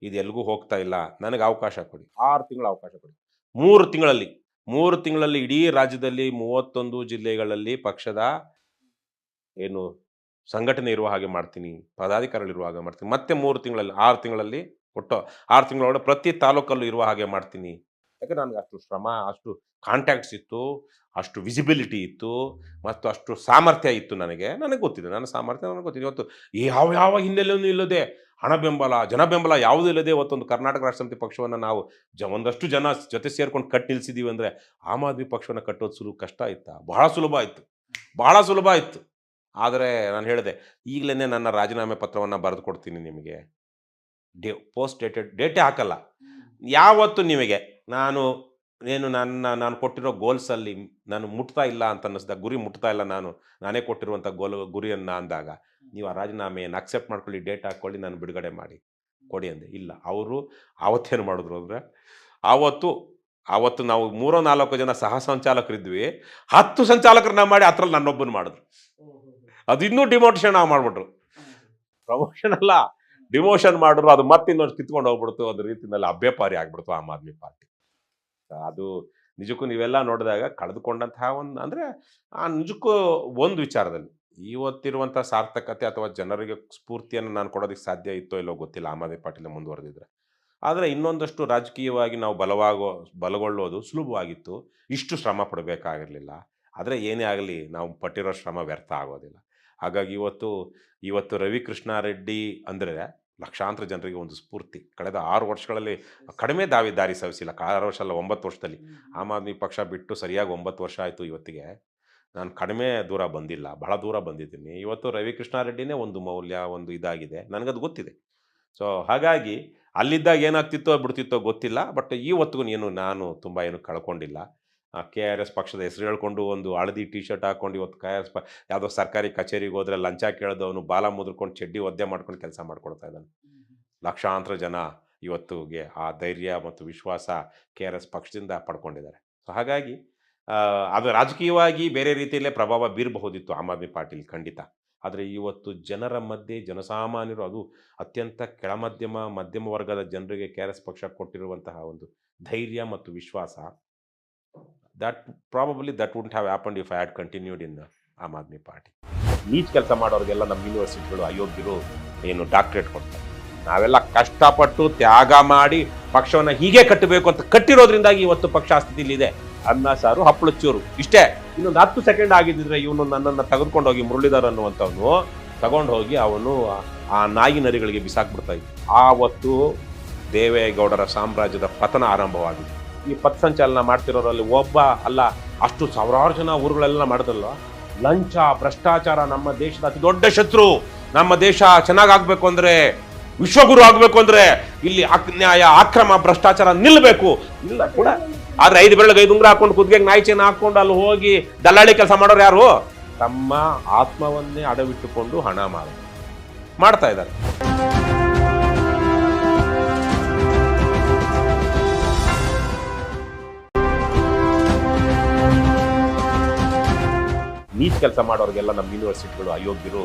ಇದು ಎಲ್ಗೂ ಹೋಗ್ತಾ ಇಲ್ಲ, ನನಗೆ ಅವಕಾಶ ಕೊಡಿ, 6 ತಿಂಗಳ ಅವಕಾಶ ಕೊಡಿ. 3 ತಿಂಗಳಲ್ಲಿ ಇಡೀ ರಾಜ್ಯದಲ್ಲಿ 31 ಜಿಲ್ಲೆಗಳಲ್ಲಿ ಪಕ್ಷದ ಸಂಘಟನೆ ಇರುವ ಹಾಗೆ ಮಾಡ್ತೀನಿ, ಪದಾಧಿಕಾರಿಗಳಿರುವ ಹಾಗೆ ಮಾಡ್ತೀನಿ. ಮತ್ತೆ 6 ತಿಂಗಳಲ್ಲಿ ಒಟ್ಟು 6 ತಿಂಗಳೊಳಗೆ ಪ್ರತಿ ತಾಲೂಕಲ್ಲೂ ಇರುವ ಹಾಗೆ ಮಾಡ್ತೀನಿ. ಯಾಕಂದ್ರೆ ನನಗೆ ಅಷ್ಟು ಶ್ರಮ, ಅಷ್ಟು ಕಾಂಟ್ಯಾಕ್ಟ್ಸ್ ಇತ್ತು, ಅಷ್ಟು ವಿಸಿಬಿಲಿಟಿ ಇತ್ತು, ಮತ್ತು ಅಷ್ಟು ಸಾಮರ್ಥ್ಯ ಇತ್ತು. ನನಗೆ ಗೊತ್ತಿದೆ, ನನ್ನ ಸಾಮರ್ಥ್ಯ ನನಗೆ ಗೊತ್ತಿದೆ. ಇವತ್ತು ಯಾವ ಹಿನ್ನೆಲೆಯೂ ಇಲ್ಲದೆ, ಹಣ ಬೆಂಬಲ, ಜನ ಬೆಂಬಲ ಯಾವುದೂ ಇಲ್ಲದೆ ಇವತ್ತೊಂದು ಕರ್ನಾಟಕ ರಾಷ್ಟ್ರ ಸಮಿತಿ ಪಕ್ಷವನ್ನು ನಾವು ಒಂದಷ್ಟು ಜನ ಜೊತೆ ಸೇರ್ಕೊಂಡು ಕಟ್ಟಿ ನಿಲ್ಸಿದ್ದೀವಿ ಅಂದರೆ, ಆಮ್ ಆದ್ಮಿ ಪಕ್ಷವನ್ನು ಕಟ್ಟೋದು ಕಷ್ಟ ಇತ್ತಾ? ಬಹಳ ಸುಲಭ ಇತ್ತು. ಆದರೆ ನಾನು ಹೇಳಿದೆ, ಈಗಲೇ ನನ್ನ ರಾಜೀನಾಮೆ ಪತ್ರವನ್ನು ಬರೆದು ಕೊಡ್ತೀನಿ ನಿಮಗೆ, ಪೋಸ್ಟ್ ಡೇಟೇ ಹಾಕಲ್ಲ. ಯಾವತ್ತು ನಿಮಗೆ ನಾನು ಕೊಟ್ಟಿರೋ ಗೋಲ್ಸಲ್ಲಿ ನಾನು ಮುಟ್ತಾ ಇಲ್ಲ ಅಂತ ಅನ್ನಿಸ್ದಾಗ, ಗುರಿ ಮುಟ್ತಾ ಇಲ್ಲ, ನಾನೇ ಕೊಟ್ಟಿರುವಂಥ ಗುರಿಯನ್ನು ಅಂದಾಗ, ನೀವು ಆ ರಾಜೀನಾಮೆಯನ್ನು ಅಕ್ಸೆಪ್ಟ್ ಮಾಡ್ಕೊಳ್ಳಿ, ಡೇಟ್ ಹಾಕ್ಕೊಳ್ಳಿ, ನಾನು ಬಿಡುಗಡೆ ಮಾಡಿ ಕೊಡಿ ಅಂದೆ. ಇಲ್ಲ, ಅವರು ಆವತ್ತೇನು ಮಾಡಿದ್ರು ಅಂದರೆ, ಆವತ್ತು ನಾವು 3-4 ಜನ ಸಹ ಸಂಚಾಲಕರಿದ್ವಿ, 10 ಸಂಚಾಲಕರನ್ನ ಮಾಡಿ ಅದರಲ್ಲಿ ನನ್ನೊಬ್ಬನ ಮಾಡಿದ್ರು. ಅದು ಇನ್ನೂ ಡಿಮೋಷನ್ ಮಾಡಿಬಿಟ್ರು. ಪ್ರಮೋಷನ್ ಅಲ್ಲ, ಡಿಮೋಷನ್ ಮಾಡಿದ್ರು. ಅದು ಮತ್ತೆ ಇನ್ನೊಂದು ಕಿತ್ಕೊಂಡು ಹೋಗ್ಬಿಡ್ತು. ಅದ್ರ ರೀತಿಯಲ್ಲಿ ಅಭ್ಯಪಾರಿ ಆಗ್ಬಿಡ್ತು ಆಮ್ ಆದ್ಮಿ ಪಾರ್ಟಿ. ಅದು ನಿಜಕ್ಕೂ ನೀವೆಲ್ಲ ನೋಡಿದಾಗ ಕಳೆದುಕೊಂಡಂತಹ ಅಂದರೆ ನಿಜಕ್ಕೂ ಒಂದು ವಿಚಾರದಲ್ಲಿ ಇವತ್ತಿರುವಂಥ ಸಾರ್ಥಕತೆ ಅಥವಾ ಜನರಿಗೆ ಸ್ಫೂರ್ತಿಯನ್ನು ನಾನು ಕೊಡೋದಕ್ಕೆ ಸಾಧ್ಯ ಇತ್ತೋ ಇಲ್ಲೋ ಗೊತ್ತಿಲ್ಲ, ಆಮ್ ಆದ್ಮಿ ಪಾರ್ಟಿಲಿ ಮುಂದುವರೆದಿದ್ರೆ. ಆದರೆ ಇನ್ನೊಂದಷ್ಟು ರಾಜಕೀಯವಾಗಿ ನಾವು ಬಲಗೊಳ್ಳೋದು ಸುಲಭವಾಗಿತ್ತು. ಇಷ್ಟು ಶ್ರಮ ಪಡಬೇಕಾಗಿರಲಿಲ್ಲ. ಆದರೆ ಏನೇ ಆಗಲಿ ನಾವು ಪಟ್ಟಿರೋ ಶ್ರಮ ವ್ಯರ್ಥ ಆಗೋದಿಲ್ಲ. ಹಾಗಾಗಿ ಇವತ್ತು ರವಿಕೃಷ್ಣಾರೆಡ್ಡಿ ಅಂದರೆ ಲಕ್ಷಾಂತರ ಜನರಿಗೆ ಒಂದು ಸ್ಫೂರ್ತಿ. ಕಳೆದ 6 ವರ್ಷಗಳಲ್ಲಿ ಕಡಿಮೆ ದಾರಿ ಸವಿಸಿಲ್ಲ. 6 ವರ್ಷ ಅಲ್ಲ, 9 ವರ್ಷದಲ್ಲಿ. ಆಮ್ ಆದ್ಮಿ ಪಕ್ಷ ಬಿಟ್ಟು ಸರಿಯಾಗಿ 9 ವರ್ಷ ಆಯಿತು ಇವತ್ತಿಗೆ. ನಾನು ಕಡಿಮೆ ದೂರ ಬಂದಿಲ್ಲ, ಬಹಳ ದೂರ ಬಂದಿದ್ದೀನಿ. ಇವತ್ತು ರವಿಕೃಷ್ಣಾರೆಡ್ಡಿನೇ ಒಂದು ಮೌಲ್ಯ, ಒಂದು ಇದಾಗಿದೆ. ನನಗದು ಗೊತ್ತಿದೆ. ಸೊ ಹಾಗಾಗಿ ಅಲ್ಲಿದ್ದಾಗ ಏನಾಗ್ತಿತ್ತೋ ಬಿಡ್ತಿತ್ತೋ ಗೊತ್ತಿಲ್ಲ. ಬಟ್ ಇವತ್ತಿಗೂ ನಾನು ತುಂಬ ಏನು ಕಳ್ಕೊಂಡಿಲ್ಲ. KRS ಪಕ್ಷದ ಹೆಸರು ಹೇಳ್ಕೊಂಡು ಒಂದು ಹಳದಿ ಟಿ ಶರ್ಟ್ ಹಾಕ್ಕೊಂಡು ಇವತ್ತು KRS ಯಾವುದೋ ಸರ್ಕಾರಿ ಕಚೇರಿಗೆ ಹೋದರೆ ಲಂಚ ಕೇಳಿದವನು ಬಾಲ ಮುದ್ರಕೊಂಡು ಚಡ್ಡಿ ಒದ್ದೆ ಮಾಡ್ಕೊಂಡು ಕೆಲಸ ಮಾಡ್ಕೊಡ್ತಾ ಇದ್ದಾನೆ. ಲಕ್ಷಾಂತರ ಜನ ಇವತ್ತಿಗೆ ಆ ಧೈರ್ಯ ಮತ್ತು ವಿಶ್ವಾಸ KRS ಪಕ್ಷದಿಂದ ಪಡ್ಕೊಂಡಿದ್ದಾರೆ. ಸೊ ಹಾಗಾಗಿ ಅದು ರಾಜಕೀಯವಾಗಿ ಬೇರೆ ರೀತಿಯಲ್ಲೇ ಪ್ರಭಾವ ಬೀರಬಹುದಿತ್ತು ಆಮ್ ಆದ್ಮಿ ಪಾರ್ಟಿಲಿ, ಖಂಡಿತ. ಆದರೆ ಇವತ್ತು ಜನರ ಮಧ್ಯೆ ಜನಸಾಮಾನ್ಯರು, ಅದು ಅತ್ಯಂತ ಮಧ್ಯಮ ವರ್ಗದ ಜನರಿಗೆ KRS ಪಕ್ಷ ಕೊಟ್ಟಿರುವಂತಹ ಒಂದು ಧೈರ್ಯ ಮತ್ತು ವಿಶ್ವಾಸ, that wouldn't have happened if I had continued in Aam Aadmi Party. ನೀಚ್ ಕೆಲಸ ಮಾಡೋರಿಗೆಲ್ಲ ನಮ್ಮ ಯೂನಿವರ್ಸಿಟಿಗಳು ಅಯೋಗ್ಯರು ಏನು ಡಾಕ್ಟ್ರೇಟ್ ಕೊಡ್ತಾರೆ. ನಾವೆಲ್ಲ ಕಷ್ಟಪಟ್ಟು ತ್ಯಾಗ ಮಾಡಿ ಪಕ್ಷವನ್ನು ಹೀಗೆ ಕಟ್ಟಬೇಕು ಅಂತ ಕಟ್ಟಿರೋದ್ರಿಂದಾಗಿ ಇವತ್ತು ಪಕ್ಷ ಆ ಸ್ಥಿತಿಲಿದೆ. ಅನ್ನ ಸಾರು ಹಪ್ಪಳದ ಚೂರು ಇಷ್ಟೇ. ಇನ್ನೊಂದು 10 ಸೆಕೆಂಡ್ ಆಗಿದ್ದಿದ್ರೆ ಇವನು ನನ್ನನ್ನು ತೆಗೆದುಕೊಂಡು ಹೋಗಿ ಮುರಳೀಧರ್ ಅನ್ನುವಂಥವನು ತಗೊಂಡು ಹೋಗಿ ಅವನು ಆ ನಾಯಿ ನರಿಗಳಿಗೆ ಬಿಸಾಕ್ಬಿಡ್ತಾ ಇದ್ದ. ಆವತ್ತು ದೇವೇಗೌಡರ ಸಾಮ್ರಾಜ್ಯದ ಪತನ ಆರಂಭವಾಗಿದೆ. ಈ ಪಥಸಂಚಲನ ಮಾಡ್ತಿರೋರಲ್ಲಿ ಒಬ್ಬ ಅಲ್ಲ, ಅಷ್ಟು ಸಾವಿರಾರು ಜನ ಊರುಗಳೆಲ್ಲ ಮಾಡಿದಲ್ಲ. ಲಂಚ, ಭ್ರಷ್ಟಾಚಾರ ನಮ್ಮ ದೇಶದ ಅತಿ ದೊಡ್ಡ ಶತ್ರು. ನಮ್ಮ ದೇಶ ಚೆನ್ನಾಗಾಗಬೇಕು ಅಂದರೆ, ವಿಶ್ವಗುರು ಆಗಬೇಕು ಅಂದರೆ ಇಲ್ಲಿ ಅನ್ಯಾಯ, ಅಕ್ರಮ, ಭ್ರಷ್ಟಾಚಾರ ನಿಲ್ಲಬೇಕು. ಇಲ್ಲ ಕೂಡ. ಆದ್ರೆ 5 ಬೆರಳಿಗೆ 5 ಉಂಗುರ ಹಾಕೊಂಡು ಕುದ್ಗೆಗೆ ನಾಯಿ ಚೇನ ಹಾಕೊಂಡು ಅಲ್ಲಿ ಹೋಗಿ ದಲ್ಲಾಳಿ ಕೆಲಸ ಮಾಡೋರು ಯಾರು? ತಮ್ಮ ಆತ್ಮವನ್ನೇ ಅಡವಿಟ್ಟುಕೊಂಡು ಹಣ ಮಾಡ್ತಾ ಇದ್ದಾರೆ. ನೀಚ್ ಕೆಲಸ ಮಾಡೋರಿಗೆಲ್ಲ ನಮ್ಮ ಯೂನಿವರ್ಸಿಟಿಗಳು ಅಯೋಗ್ಯರು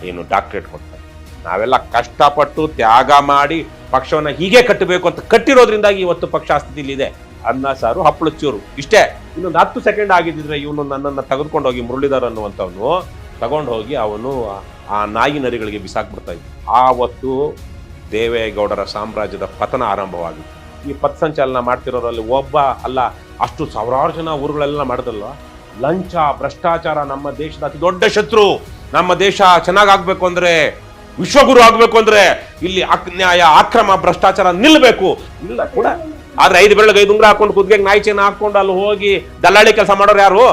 ಏನು ಡಾಕ್ಟ್ರೇಟ್ ಕೊಡ್ತಾರೆ. ನಾವೆಲ್ಲ ಕಷ್ಟಪಟ್ಟು ತ್ಯಾಗ ಮಾಡಿ ಪಕ್ಷವನ್ನು ಹೀಗೆ ಕಟ್ಟಬೇಕು ಅಂತ ಕಟ್ಟಿರೋದ್ರಿಂದಾಗಿ ಇವತ್ತು ಪಕ್ಷ ಆ ಸ್ಥಿತಿಲಿದೆ. ಅನ್ನ ಸಾರು ಹಪ್ಪಳದ ಚೂರು ಇಷ್ಟೇ. ಇನ್ನೊಂದು 10 ಸೆಕೆಂಡ್ ಆಗಿದ್ದಿದ್ರೆ ಇವನು ನನ್ನನ್ನು ತೆಗೆದುಕೊಂಡು ಹೋಗಿ ಮುರಳೀಧರ್ ಅನ್ನುವಂಥವನು ತಗೊಂಡು ಹೋಗಿ ಅವನು ಆ ನಾಯಿ ನರಿಗಳಿಗೆ ಬಿಸಾಕ್ಬಿಡ್ತಾ ಇದ್ದ. ಆವತ್ತು ದೇವೇಗೌಡರ ಸಾಮ್ರಾಜ್ಯದ ಪತನ ಆರಂಭವಾಗಿತ್ತು. ಈ ಪಥಸಂಚಲನ ಮಾಡ್ತಿರೋರಲ್ಲಿ ಒಬ್ಬ ಅಲ್ಲ, ಅಷ್ಟು ಸಾವಿರಾರು ಜನ ಊರುಗಳೆಲ್ಲ ಮಾಡಿದಲ್ಲ. ಲಂಚ, ಭ್ರಷ್ಟಾಚಾರ ನಮ್ಮ ದೇಶದ ಅತಿ ದೊಡ್ಡ ಶತ್ರು. ನಮ್ಮ ದೇಶ ಚೆನ್ನಾಗಾಗಬೇಕು ಅಂದರೆ, ವಿಶ್ವಗುರು ಆಗಬೇಕು ಅಂದರೆ ಇಲ್ಲಿ ಅನ್ಯಾಯ, ಅಕ್ರಮ, ಭ್ರಷ್ಟಾಚಾರ ನಿಲ್ಲಬೇಕು. ಇಲ್ಲ ಕೂಡ. ಆದ್ರೆ 5 ಬೆರಳಿಗೆ 5 ಉಂಗುರ ಹಾಕೊಂಡು ಕುದ್ಗೆಗೆ ನಾಯಿ ಚೇನ ಹಾಕೊಂಡು ಅಲ್ಲಿ ಹೋಗಿ ದಲ್ಲಾಳಿ ಕೆಲಸ ಮಾಡೋರು ಯಾರು?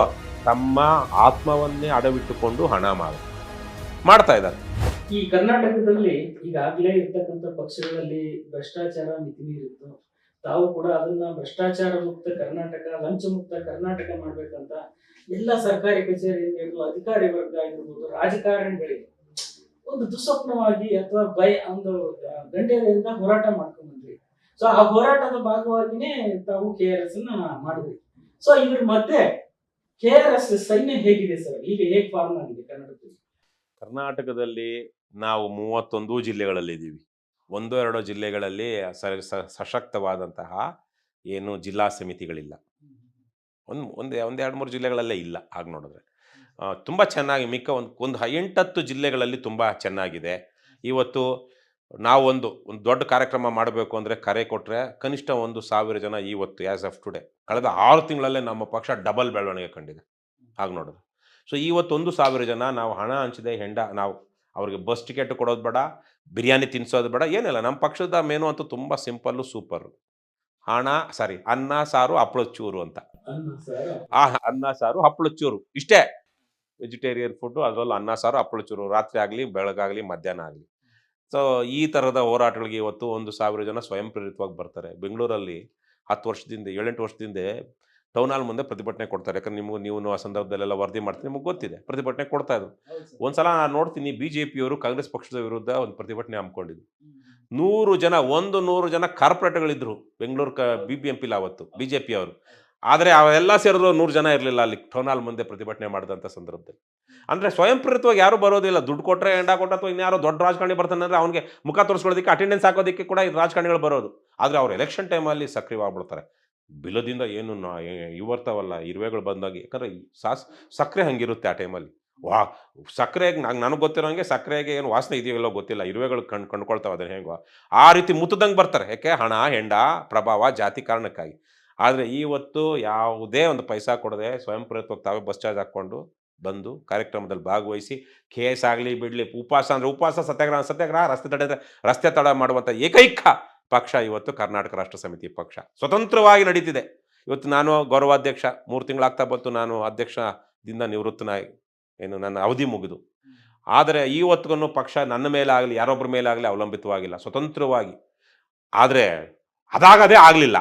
ತಮ್ಮ ಆತ್ಮವನ್ನೇ ಅಡವಿಟ್ಟುಕೊಂಡು ಹಣ ಮಾಡ್ತಾ ಇದ್ದಾರೆ. ಈ ಕರ್ನಾಟಕದಲ್ಲಿ ಈಗಾಗಲೇ ಇರ್ತಕ್ಕಂಥ ಪಕ್ಷಗಳಲ್ಲಿ ಭ್ರಷ್ಟಾಚಾರ ಮಿತಿಮೀರಿತ್ತು. ತಾವು ಕೂಡ ಅದನ್ನ ಭ್ರಷ್ಟಾಚಾರ ಮುಕ್ತ ಕರ್ನಾಟಕ, ಲಂಚ ಮುಕ್ತ ಕರ್ನಾಟಕ ಮಾಡ್ಬೇಕಂತ ಎಲ್ಲ ಸರ್ಕಾರಿ ಕಚೇರಿಯಿಂದ ಅಧಿಕಾರಿ ವರ್ಗ ಆಗಿರ್ಬೋದು, ರಾಜಕಾರಣಿಗಳಿಗೆ ಒಂದು ದುಸ್ವಪ್ನವಾಗಿ ಅಥವಾ ಒಂದು ಗಂಟೆಯಿಂದ ಹೋರಾಟ ಮಾಡ್ಕೊಂಡ್ ಬಂದ್ರಿ. ಸೊ ಆ ಹೋರಾಟದ ಭಾಗವಾಗಿನೇ ತಾವು KRS ಮಾಡಿದ್ರಿ. ಸೊ ಇದ್ರ ಮಧ್ಯೆ KRS ಸೈನ್ಯ ಹೇಗಿದೆ ಸರ್? ಈಗ ಹೇಗೆ ಫಾರ್ಮ್ ಆಗಿದೆ ಕರ್ನಾಟಕದಲ್ಲಿ? ನಾವು 31 ಜಿಲ್ಲೆಗಳಲ್ಲಿ ಇದ್ದೀವಿ. 1-2 ಜಿಲ್ಲೆಗಳಲ್ಲಿ ಸಶಕ್ತವಾದಂತಹ ಏನು ಜಿಲ್ಲಾ ಸಮಿತಿಗಳಿಲ್ಲ. ಒಂದು 2-3 ಜಿಲ್ಲೆಗಳಲ್ಲೇ ಇಲ್ಲ. ಹಾಗೆ ನೋಡಿದ್ರೆ ತುಂಬ ಚೆನ್ನಾಗಿ ಮಿಕ್ಕ ಒಂದು 8-10 ಜಿಲ್ಲೆಗಳಲ್ಲಿ ತುಂಬ ಚೆನ್ನಾಗಿದೆ. ಇವತ್ತು ನಾವು ಒಂದು ದೊಡ್ಡ ಕಾರ್ಯಕ್ರಮ ಮಾಡಬೇಕು ಅಂದರೆ ಕರೆ ಕೊಟ್ಟರೆ ಕನಿಷ್ಠ 1,000 ಜನ ಇವತ್ತು ಆ್ಯಸ್ ಆಫ್ ಟುಡೇ, ಕಳೆದ 6 ತಿಂಗಳಲ್ಲೇ ನಮ್ಮ ಪಕ್ಷ ಡಬಲ್ ಬೆಳವಣಿಗೆ ಕಂಡಿದೆ. ಹಾಗೆ ನೋಡಿದ್ರೆ ಸೊ ಇವತ್ತು 1,000 ಜನ ನಾವು ಹಣ ಹಂಚಿದೆ ನಾವು ಅವ್ರಿಗೆ ಬಸ್ ಟಿಕೆಟ್ ಕೊಡೋದು ಬೇಡ, ಬಿರಿಯಾನಿ ತಿನ್ನಿಸೋದು ಬೇಡ, ಏನಿಲ್ಲ. ನಮ್ಮ ಪಕ್ಷದ ಮೆನು ಅಂತೂ ತುಂಬ ಸಿಂಪಲ್ಲು, ಸೂಪರು. ಅನ್ನ ಸಾರು ಹಪ್ಪಳದ ಚೂರು ಅಂತ. ಅನ್ನ ಸಾರು ಹಪ್ಪಳದ ಚೂರು ಇಷ್ಟೇ. ವೆಜಿಟೇರಿಯನ್ ಫುಡ್ಡು, ಅದರಲ್ಲೂ ಅನ್ನ ಸಾರು ಹಪ್ಪಳದ ಚೂರು, ರಾತ್ರಿ ಆಗಲಿ ಬೆಳಗಾಗಲಿ ಮಧ್ಯಾಹ್ನ ಆಗಲಿ. ಸೊ ಈ ಥರದ ಹೋರಾಟಗಳಿಗೆ ಇವತ್ತು 1,000 ಜನ ಸ್ವಯಂ ಪ್ರೇರಿತವಾಗಿ ಬರ್ತಾರೆ. ಬೆಂಗಳೂರಲ್ಲಿ 10 ವರ್ಷದಿಂದ 7-8 ವರ್ಷದಿಂದ ಟೌನ್ ಹಾಲ್ ಮುಂದೆ ಪ್ರತಿಭಟನೆ ಕೊಡ್ತಾರೆ. ಯಾಕಂದ್ರೆ ನೀವು ಆ ಸಂದರ್ಭದಲ್ಲೆಲ್ಲ ವರದಿ ಮಾಡ್ತೀನಿ, ನಿಮಗೆ ಗೊತ್ತಿದೆ. ಪ್ರತಿಭಟನೆ ಕೊಡ್ತಾ ಇದ್ರು. ಒಂದ್ಸಲ ನಾನು ನೋಡ್ತೀನಿ, BJPಯವರು ಕಾಂಗ್ರೆಸ್ ಪಕ್ಷದ ವಿರುದ್ಧ ಒಂದು ಪ್ರತಿಭಟನೆ ಹಮ್ಮಿಕೊಂಡಿದ್ರು. 100 ಜನ ಕಾರ್ಪೊರೇಟ್ಗಳಿದ್ರು ಬೆಂಗಳೂರು BBMPಲಿ ಅವತ್ತು BJPಯವರು. ಆದರೆ ಅವೆಲ್ಲ ಸೇರಿದ್ರು 100 ಜನ ಇರಲಿಲ್ಲ ಅಲ್ಲಿ ಟೌನ್ ಹಾಲ್ ಮುಂದೆ ಪ್ರತಿಭಟನೆ ಮಾಡಿದಂಥ ಸಂದರ್ಭದಲ್ಲಿ. ಅಂದರೆ ಸ್ವಯಂ ಪ್ರೇರಿತವಾಗಿ ಯಾರೂ ಬರೋದಿಲ್ಲ. ದುಡ್ಡು ಕೊಟ್ಟರೆ ಎಂಡ ಕೊಟ್ಟ ಅಥವಾ ಇನ್ಯಾರೋ ದೊಡ್ಡ ರಾಜಕಾರಣಿ ಬರ್ತಾನೆ ಅಂದರೆ ಅವನಿಗೆ ಮುಖ ತೋರಿಸ್ಕೊಳ್ಳೋದಕ್ಕೆ, ಅಟೆಂಡೆನ್ಸ್ ಹಾಕೋದಕ್ಕೆ ಕೂಡ ಈ ರಾಜಕಾರಣಿಗಳು ಬರೋದು. ಆದರೆ ಅವ್ರು ಎಲೆಕ್ಷನ್ ಟೈಮಲ್ಲಿ ಸಕ್ರಿಯವಾಗ್ಬಿಡ್ತಾರೆ. ಬಿಲದಿಂದ ಏನು ಇವು ಬರ್ತಾವಲ್ಲ, ಇರುವೆಗಳು ಬಂದಾಗಿ. ಯಾಕಂದರೆ ಸಕ್ಕರೆ ಹಂಗಿರುತ್ತೆ ಆ ಟೈಮಲ್ಲಿ. ವಾ ಸಕ್ಕರೆಗೆ ನನಗೆ ಗೊತ್ತಿರೋಂಗೆ ಸಕ್ಕರೆಗೆ ಏನು ವಾಸನೆ ಇದೆಯೋ ಗೊತ್ತಿಲ್ಲ. ಇರುವೆಗಳು ಕಂಡುಕೊಳ್ತಾವೆ ಅದನ್ನ ಹೆಂಗೋ. ಆ ರೀತಿ ಮುತ್ತದಂಗೆ ಬರ್ತಾರೆ. ಯಾಕೆ? ಹಣ, ಹೆಂಡ, ಪ್ರಭಾವ, ಜಾತಿ ಕಾರಣಕ್ಕಾಗಿ. ಆದರೆ ಇವತ್ತು ಯಾವುದೇ ಒಂದು ಪೈಸಾ ಕೊಡದೆ ಸ್ವಯಂ ಪ್ರೇರಿತವಾಗಿ ತಾವೇ ಬಸ್ ಚಾರ್ಜ್ ಹಾಕ್ಕೊಂಡು ಬಂದು ಕಾರ್ಯಕ್ರಮದಲ್ಲಿ ಭಾಗವಹಿಸಿ ಕೇಸ್ ಆಗಲಿ ಬಿಡಲಿ, ಉಪವಾಸ ಅಂದರೆ ಉಪವಾಸ, ಸತ್ಯಾಗ್ರಹ, ರಸ್ತೆ ತಡ ಮಾಡುವಂಥ ಏಕೈಕ ಪಕ್ಷ ಇವತ್ತು ಕರ್ನಾಟಕ ರಾಷ್ಟ್ರ ಸಮಿತಿ ಪಕ್ಷ. ಸ್ವತಂತ್ರವಾಗಿ ನಡೀತಿದೆ. ಇವತ್ತು ನಾನು ಗೌರವಾಧ್ಯಕ್ಷ 3 ತಿಂಗಳಾಗ್ತಾ ಬಂತು, ನಾನು ಅಧ್ಯಕ್ಷದಿಂದ ನಿವೃತ್ತನಾಗಿ ಏನು ನನ್ನ ಅವಧಿ ಮುಗಿದು. ಆದರೆ ಇವತ್ತಿಗೂ ಪಕ್ಷ ನನ್ನ ಮೇಲಾಗಲಿ ಯಾರೊಬ್ಬರ ಮೇಲಾಗಲಿ ಅವಲಂಬಿತವಾಗಿಲ್ಲ, ಸ್ವತಂತ್ರವಾಗಿ. ಆದರೆ ಅದಾಗದೇ ಆಗಲಿಲ್ಲ.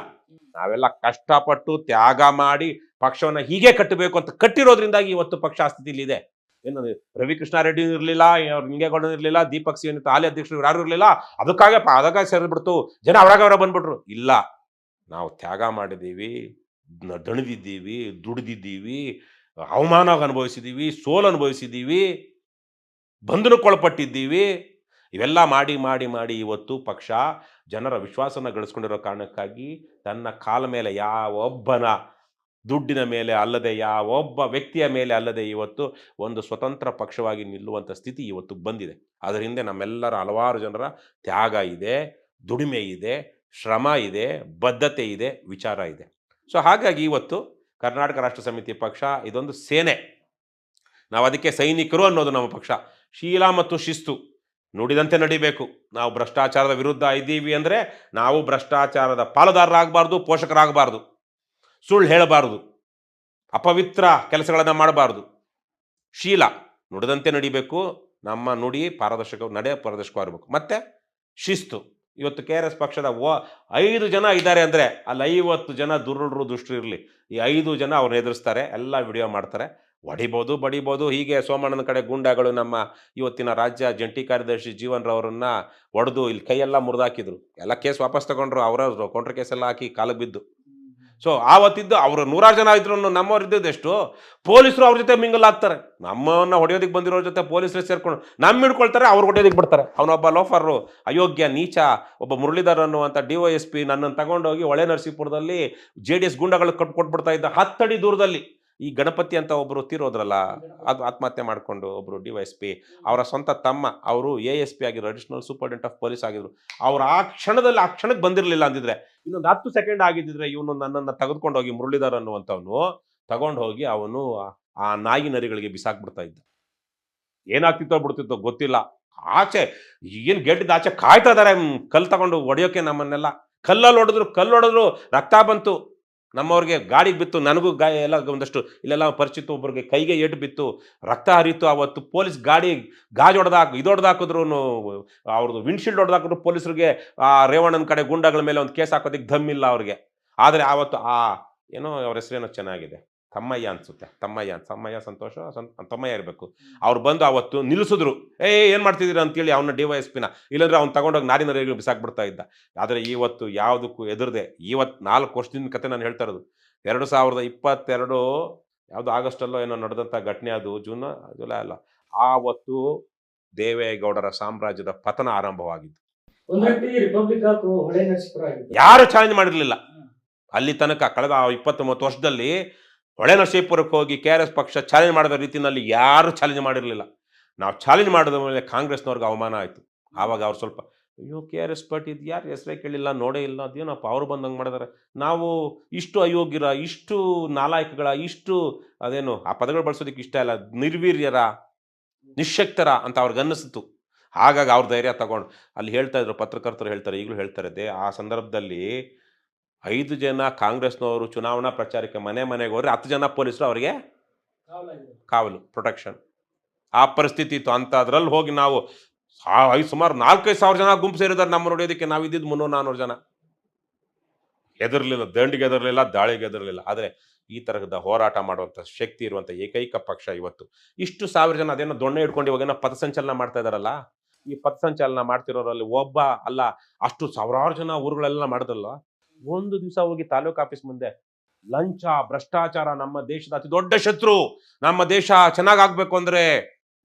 ನಾವೆಲ್ಲ ಕಷ್ಟಪಟ್ಟು ತ್ಯಾಗ ಮಾಡಿ ಪಕ್ಷವನ್ನು ಹೀಗೆ ಕಟ್ಟಬೇಕು ಅಂತ ಕಟ್ಟಿರೋದ್ರಿಂದಾಗಿ ಇವತ್ತು ಪಕ್ಷ ಆ ಸ್ಥಿತಿಲಿದೆ. ಏನು ರವಿಕೃಷ್ಣಾರೆಡ್ಡಿ ಇರಲಿಲ್ಲ, ನಿಂಗೇಗೌಡ ಇರಲಿಲ್ಲ, ದೀಪಕ್ ಸಿ ಹಾಲಿ ಅಧ್ಯಕ್ಷರು ಯಾರು ಇರಲಿಲ್ಲ, ಅದಕ್ಕಾಗಿ ಸೇರಿಬಿಡ್ತು, ಜನ ಅವರಾಗವರ ಬಂದ್ಬಿಟ್ರು. ಇಲ್ಲ, ನಾವು ತ್ಯಾಗ ಮಾಡಿದ್ದೀವಿ, ದಣಿದಿದ್ದೀವಿ, ದುಡಿದಿದ್ದೀವಿ, ಅವಮಾನ ಅನುಭವಿಸಿದ್ದೀವಿ, ಸೋಲು ಅನುಭವಿಸಿದ್ದೀವಿ, ಬಂಧನಕ್ಕೊಳಪಟ್ಟಿದ್ದೀವಿ. ಇವೆಲ್ಲ ಮಾಡಿ ಮಾಡಿ ಮಾಡಿ ಇವತ್ತು ಪಕ್ಷ ಜನರ ವಿಶ್ವಾಸನ ಗಳಿಸ್ಕೊಂಡಿರೋ ಕಾರಣಕ್ಕಾಗಿ ತನ್ನ ಕಾಲ ಮೇಲೆ ಯಾವೊಬ್ಬನ ದುಡ್ಡಿನ ಮೇಲೆ ಅಲ್ಲದೆ, ಯಾವೊಬ್ಬ ವ್ಯಕ್ತಿಯ ಮೇಲೆ ಅಲ್ಲದೆ ಇವತ್ತು ಒಂದು ಸ್ವತಂತ್ರ ಪಕ್ಷವಾಗಿ ನಿಲ್ಲುವಂಥ ಸ್ಥಿತಿ ಇವತ್ತು ಬಂದಿದೆ. ಅದರ ಹಿಂದೆ ನಮ್ಮೆಲ್ಲರ ಹಲವಾರು ಜನರ ತ್ಯಾಗ ಇದೆ, ದುಡಿಮೆ ಇದೆ, ಶ್ರಮ ಇದೆ, ಬದ್ಧತೆ ಇದೆ, ವಿಚಾರ ಇದೆ. ಸೊ ಹಾಗಾಗಿ ಇವತ್ತು ಕರ್ನಾಟಕ ರಾಷ್ಟ್ರ ಸಮಿತಿ ಪಕ್ಷ ಇದೊಂದು ಸೇನೆ. ನಾವು ಅದಕ್ಕೆ ಸೈನಿಕರು ಅನ್ನೋದು ನಮ್ಮ ಪಕ್ಷ. ಶೀಲ ಮತ್ತು ಶಿಸ್ತು ನುಡಿದಂತೆ ನಡಿಬೇಕು. ನಾವು ಭ್ರಷ್ಟಾಚಾರದ ವಿರುದ್ಧ ಇದ್ದೀವಿ ಅಂದರೆ ನಾವು ಭ್ರಷ್ಟಾಚಾರದ ಪಾಲುದಾರರಾಗಬಾರ್ದು, ಪೋಷಕರಾಗಬಾರ್ದು, ಸುಳ್ಳು ಹೇಳಬಾರ್ದು, ಅಪವಿತ್ರ ಕೆಲಸಗಳನ್ನು ಮಾಡಬಾರ್ದು. ಶೀಲ ನುಡಿದಂತೆ ನಡಿಬೇಕು. ನಮ್ಮ ನುಡಿ ಪಾರದರ್ಶಕವಾಗಿರಬೇಕು. ಮತ್ತು ಶಿಸ್ತು. ಇವತ್ತು KRS ಪಕ್ಷದ 5 ಜನ ಇದ್ದಾರೆ ಅಂದರೆ ಅಲ್ಲಿ 50 ಜನ ದುರುಳರು, ದುಷ್ಟರು ಇರಲಿ, ಈ 5 ಜನ ಅವ್ರನ್ನ ಎದುರಿಸ್ತಾರೆ, ಎಲ್ಲ ವಿಡಿಯೋ ಮಾಡ್ತಾರೆ, ಹೊಡಿಬೋದು, ಬಡಿಬೋದು. ಹೀಗೆ ಸೋಮಣ್ಣನ ಕಡೆ ಗೂಂಡಾಗಳು ನಮ್ಮ ಇವತ್ತಿನ ರಾಜ್ಯ ಜಂಟಿ ಕಾರ್ಯದರ್ಶಿ ಜೀವನ್ ರವರನ್ನ ಹೊಡೆದು ಇಲ್ಲಿ ಕೈಯೆಲ್ಲ ಮುರಿದಾಕಿದ್ರು. ಎಲ್ಲ ಕೇಸ್ ವಾಪಸ್ ತಗೊಂಡ್ರು, ಅವರ ಕೌಂಟ್ರ್ ಕೇಸೆಲ್ಲ ಹಾಕಿ ಕಾಲಿಗೆ ಬಿದ್ದು. ಸೊ ಆವತ್ತಿದ್ದು ಅವರು 100 ಜನ ಇದ್ರು, ನಮ್ಮವ್ರು ಇದ್ದಿದ್ದು ಎಷ್ಟು? ಪೊಲೀಸರು ಅವ್ರ ಜೊತೆ ಮಿಂಗಲ್ ಆಗ್ತಾರೆ. ನಮ್ಮನ್ನ ಹೊಡೆಯೋದಕ್ಕೆ ಬಂದಿರೋರ ಜೊತೆ ಪೊಲೀಸರು ಸೇರ್ಕೊಂಡು ನಮ್ಮ ಹಿಡ್ಕೊಳ್ತಾರೆ, ಅವ್ರು ಹೊಡೆಯೋದಕ್ಕೆ ಬಿಡ್ತಾರೆ. ಅವನೊಬ್ಬ ಲೋಫರು, ಅಯೋಗ್ಯ, ನೀಚ, ಒಬ್ಬ ಮುರಳೀಧರ್ ಅನ್ನುವಂಥ DYSP ನನ್ನನ್ನು ತಗೊಂಡೋಗಿ ಹೊಳೆ ನರಸೀಪುರದಲ್ಲಿ JDS ಗೂಂಡಗಳು ಕೊಟ್ಬಿಡ್ತಾ ಇದ್ದ 10 ಅಡಿ ದೂರದಲ್ಲಿ. ಈ ಗಣಪತಿ ಅಂತ ಒಬ್ಬರು ತೀರೋದ್ರಲ್ಲ, ಅದು ಆತ್ಮಹತ್ಯೆ ಮಾಡಿಕೊಂಡು ಒಬ್ಬರು DYSP, ಅವರ ಸ್ವಂತ ತಮ್ಮ, ಅವರು ASP ಆಗಿದ್ರು, ಅಡಿಷನಲ್ ಸೂಪರ್ಡೆಂಟ್ ಆಫ್ ಪೊಲೀಸ್ ಆಗಿದ್ರು. ಅವ್ರು ಆ ಕ್ಷಣಕ್ಕೆ ಬಂದಿರಲಿಲ್ಲ ಅಂದಿದ್ರೆ, ಇನ್ನೊಂದು 10 ಸೆಕೆಂಡ್ ಆಗಿದ್ದಿದ್ರೆ ಇವನು ನನ್ನನ್ನು ತೆಗೆದುಕೊಂಡು ಹೋಗಿ ಮುರಳೀಧರ್ ಅನ್ನುವಂಥವನು ತಗೊಂಡು ಹೋಗಿ ಅವನು ಆ ನಾಯಿ ನರಿಗಳಿಗೆ ಬಿಸಾಕ್ಬಿಡ್ತಾ ಇದ್ದ. ಏನಾಗ್ತಿತ್ತೋ ಬಿಡ್ತಿತ್ತೋ ಗೊತ್ತಿಲ್ಲ. ಆಚೆ ಏನು ಗೇಟಿಂದ ಆಚೆ ಕಾಯ್ತಾ ಇದಾರೆ ಕಲ್ಲು ತಗೊಂಡು ಹೊಡೆಯೋಕೆ ನಮ್ಮನ್ನೆಲ್ಲ. ಕಲ್ಲಲ್ಲಿ ಹೊಡೆದ್ರು, ರಕ್ತ ಬಂತು. ನಮ್ಮವ್ರಿಗೆ ಗಾಡಿಗೆ ಬಿತ್ತು, ನನಗೂ ಗಾಯ ಎಲ್ಲ ಒಂದಷ್ಟು ಇಲ್ಲೆಲ್ಲ ಪರಿಚಿತ ಒಬ್ಬರಿಗೆ ಕೈಗೆ ಏಟು ಬಿತ್ತು, ರಕ್ತ ಹರಿತು. ಅವತ್ತು ಪೊಲೀಸ್ ಗಾಡಿ ಇದೊಡ್ದಾಕಿದ್ರು, ಅವ್ರದ್ದು ವಿಂಡ್ಶೀಲ್ಡ್ ಹೊಡೆದಾಕಿದ್ರು ಪೊಲೀಸರಿಗೆ. ಆ ರೇವಣ್ಣನ ಕಡೆ ಗುಂಡಗಳ ಮೇಲೆ ಒಂದು ಕೇಸ್ ಹಾಕೋದಕ್ಕೆ ದಮ್ಮಿಲ್ಲ ಅವ್ರಿಗೆ. ಆದರೆ ಆವತ್ತು ಏನೋ ಅವ್ರ ಹೆಸರೇನೋ ಚೆನ್ನಾಗಿದೆ, ತಮ್ಮಯ್ಯ ಅನ್ಸುತ್ತೆ, ತಮ್ಮಯ್ಯ ಸಂತೋಷ ತಮ್ಮಯ್ಯ ಇರಬೇಕು. ಅವ್ರು ಬಂದು ಅವತ್ತು ನಿಲ್ಲಿಸಿದ್ರು. ಏನು ಮಾಡ್ತಿದ್ದೀರಾ ಅಂತೇಳಿ ಅವನ DYSPನ, ಇಲ್ಲಾಂದ್ರೆ ಅವ್ನು ತಗೊಂಡೋಗಿ ನಾರಿನರಿಗೆ ಬಿಸಾಕ್ಬಿಡ್ತಾ ಇದ್ದ. ಆದರೆ ಇವತ್ತು ಯಾವುದಕ್ಕೂ ಎದುರದೆ, ಇವತ್ತು 4 ವರ್ಷದಿಂದ ಕತೆ ನಾನು ಹೇಳ್ತಾ ಇರೋದು. 2022 ಯಾವುದು ಆಗಸ್ಟಲ್ಲೋ ಏನೋ ನಡೆದಂಥ ಘಟನೆ, ಅದು ಜುಲೈ ಅಲ್ಲ, ಆವತ್ತು ದೇವೇಗೌಡರ ಸಾಮ್ರಾಜ್ಯದ ಪತನ ಆರಂಭವಾಗಿದ್ದು. ಯಾರು ಚಾಲೆಂಜ್ ಮಾಡಿರಲಿಲ್ಲ ಅಲ್ಲಿ ತನಕ. ಕಳೆದ 20-30 ವರ್ಷದಲ್ಲಿ ಹೊಳೆ ನರಸೀಪುರಕ್ಕೆ ಹೋಗಿ KRS ಪಕ್ಷ ಚಾಲೆಂಜ್ ಮಾಡಿದ ರೀತಿಯಲ್ಲಿ ಯಾರು ಚಾಲೆಂಜ್ ಮಾಡಿರಲಿಲ್ಲ. ನಾವು ಚಾಲೆಂಜ್ ಮಾಡಿದ ಮೇಲೆ ಕಾಂಗ್ರೆಸ್ನವ್ರಿಗೆ ಅವಮಾನ ಆಯಿತು. ಆವಾಗ ಅವ್ರು ಸ್ವಲ್ಪ, ಅಯ್ಯೋ KRS ಪಾರ್ಟಿ ಇದು ಯಾರು ಹೆಸರೇ ಕೇಳಿಲ್ಲ, ನೋಡೇ ಇಲ್ಲ, ಅದೇನಪ್ಪ ಅವ್ರು ಬಂದಂಗೆ ಮಾಡಿದಾರೆ, ನಾವು ಇಷ್ಟು ಅಯೋಗ್ಯರ, ಇಷ್ಟು ನಾಲಾಯಕಗಳ, ಇಷ್ಟು ಅದೇನು ಆ ಪದಗಳು ಬಳಸೋದಕ್ಕೆ ಇಷ್ಟ ಇಲ್ಲ, ನಿರ್ವೀರ್ಯರ, ನಿಶಕ್ತರ ಅಂತ ಅವ್ರಿಗೆ ಅನ್ನಿಸ್ತು. ಹಾಗಾಗಿ ಅವ್ರ ಧೈರ್ಯ ತಗೊಂಡು ಅಲ್ಲಿ ಹೇಳ್ತಾ ಇದ್ರು, ಪತ್ರಕರ್ತರು ಹೇಳ್ತಾರೆ, ಈಗಲೂ ಹೇಳ್ತಾರೆ, ಆ ಸಂದರ್ಭದಲ್ಲಿ 5 ಜನ ಕಾಂಗ್ರೆಸ್ನವರು ಚುನಾವಣಾ ಪ್ರಚಾರಕ್ಕೆ ಮನೆಗೆ ಹೋದ್ರೆ 10 ಜನ ಪೊಲೀಸರು ಅವರಿಗೆ ಕಾವಲು, ಪ್ರೊಟೆಕ್ಷನ್. ಆ ಪರಿಸ್ಥಿತಿ ಇತ್ತು. ಅಂಥದ್ರಲ್ಲಿ ಹೋಗಿ ನಾವು ಸುಮಾರು 4-5 ಸಾವಿರ ಜನ ಗುಂಪು ಸೇರಿದ್ದಾರೆ ನಮ್ಮ ನೋಡೋದಕ್ಕೆ. ನಾವು ಇದ್ದಿದ್ದು 300-400 ಜನ. ಎದುರಲಿಲ್ಲ, ದಂಡಿಗೆ ಎದುರಲಿಲ್ಲ, ದಾಳಿಗೆ ಎದುರಲಿಲ್ಲ. ಆದರೆ ಈ ತರಹದ ಹೋರಾಟ ಮಾಡುವಂಥ ಶಕ್ತಿ ಇರುವಂಥ ಏಕೈಕ ಪಕ್ಷ ಇವತ್ತು. ಇಷ್ಟು 1000 ಜನ ಅದೇನೋ ದೊಣ್ಣೆ ಹಿಡ್ಕೊಂಡು ಇವಾಗೇನೋ ಪಥಸಂಚಲನ ಮಾಡ್ತಾ ಇದ್ದಾರಲ್ಲ, ಈ ಪಥಸಂಚಲನ ಮಾಡ್ತಿರೋರಲ್ಲಿ ಒಬ್ಬ ಅಲ್ಲ, ಅಷ್ಟು ಸಾವಿರಾರು ಜನ ಊರುಗಳೆಲ್ಲ ಮಾಡಿದ್ರಲ್ಲ. ಒಂದು ದಿವಸ ಹೋಗಿ ತಾಲೂಕು ಆಫೀಸ್ ಮುಂದೆ ಲಂಚ, ಭ್ರಷ್ಟಾಚಾರ ನಮ್ಮ ದೇಶದ ಅತಿ ದೊಡ್ಡ ಶತ್ರು, ನಮ್ಮ ದೇಶ ಚೆನ್ನಾಗಾಗಬೇಕು ಅಂದ್ರೆ,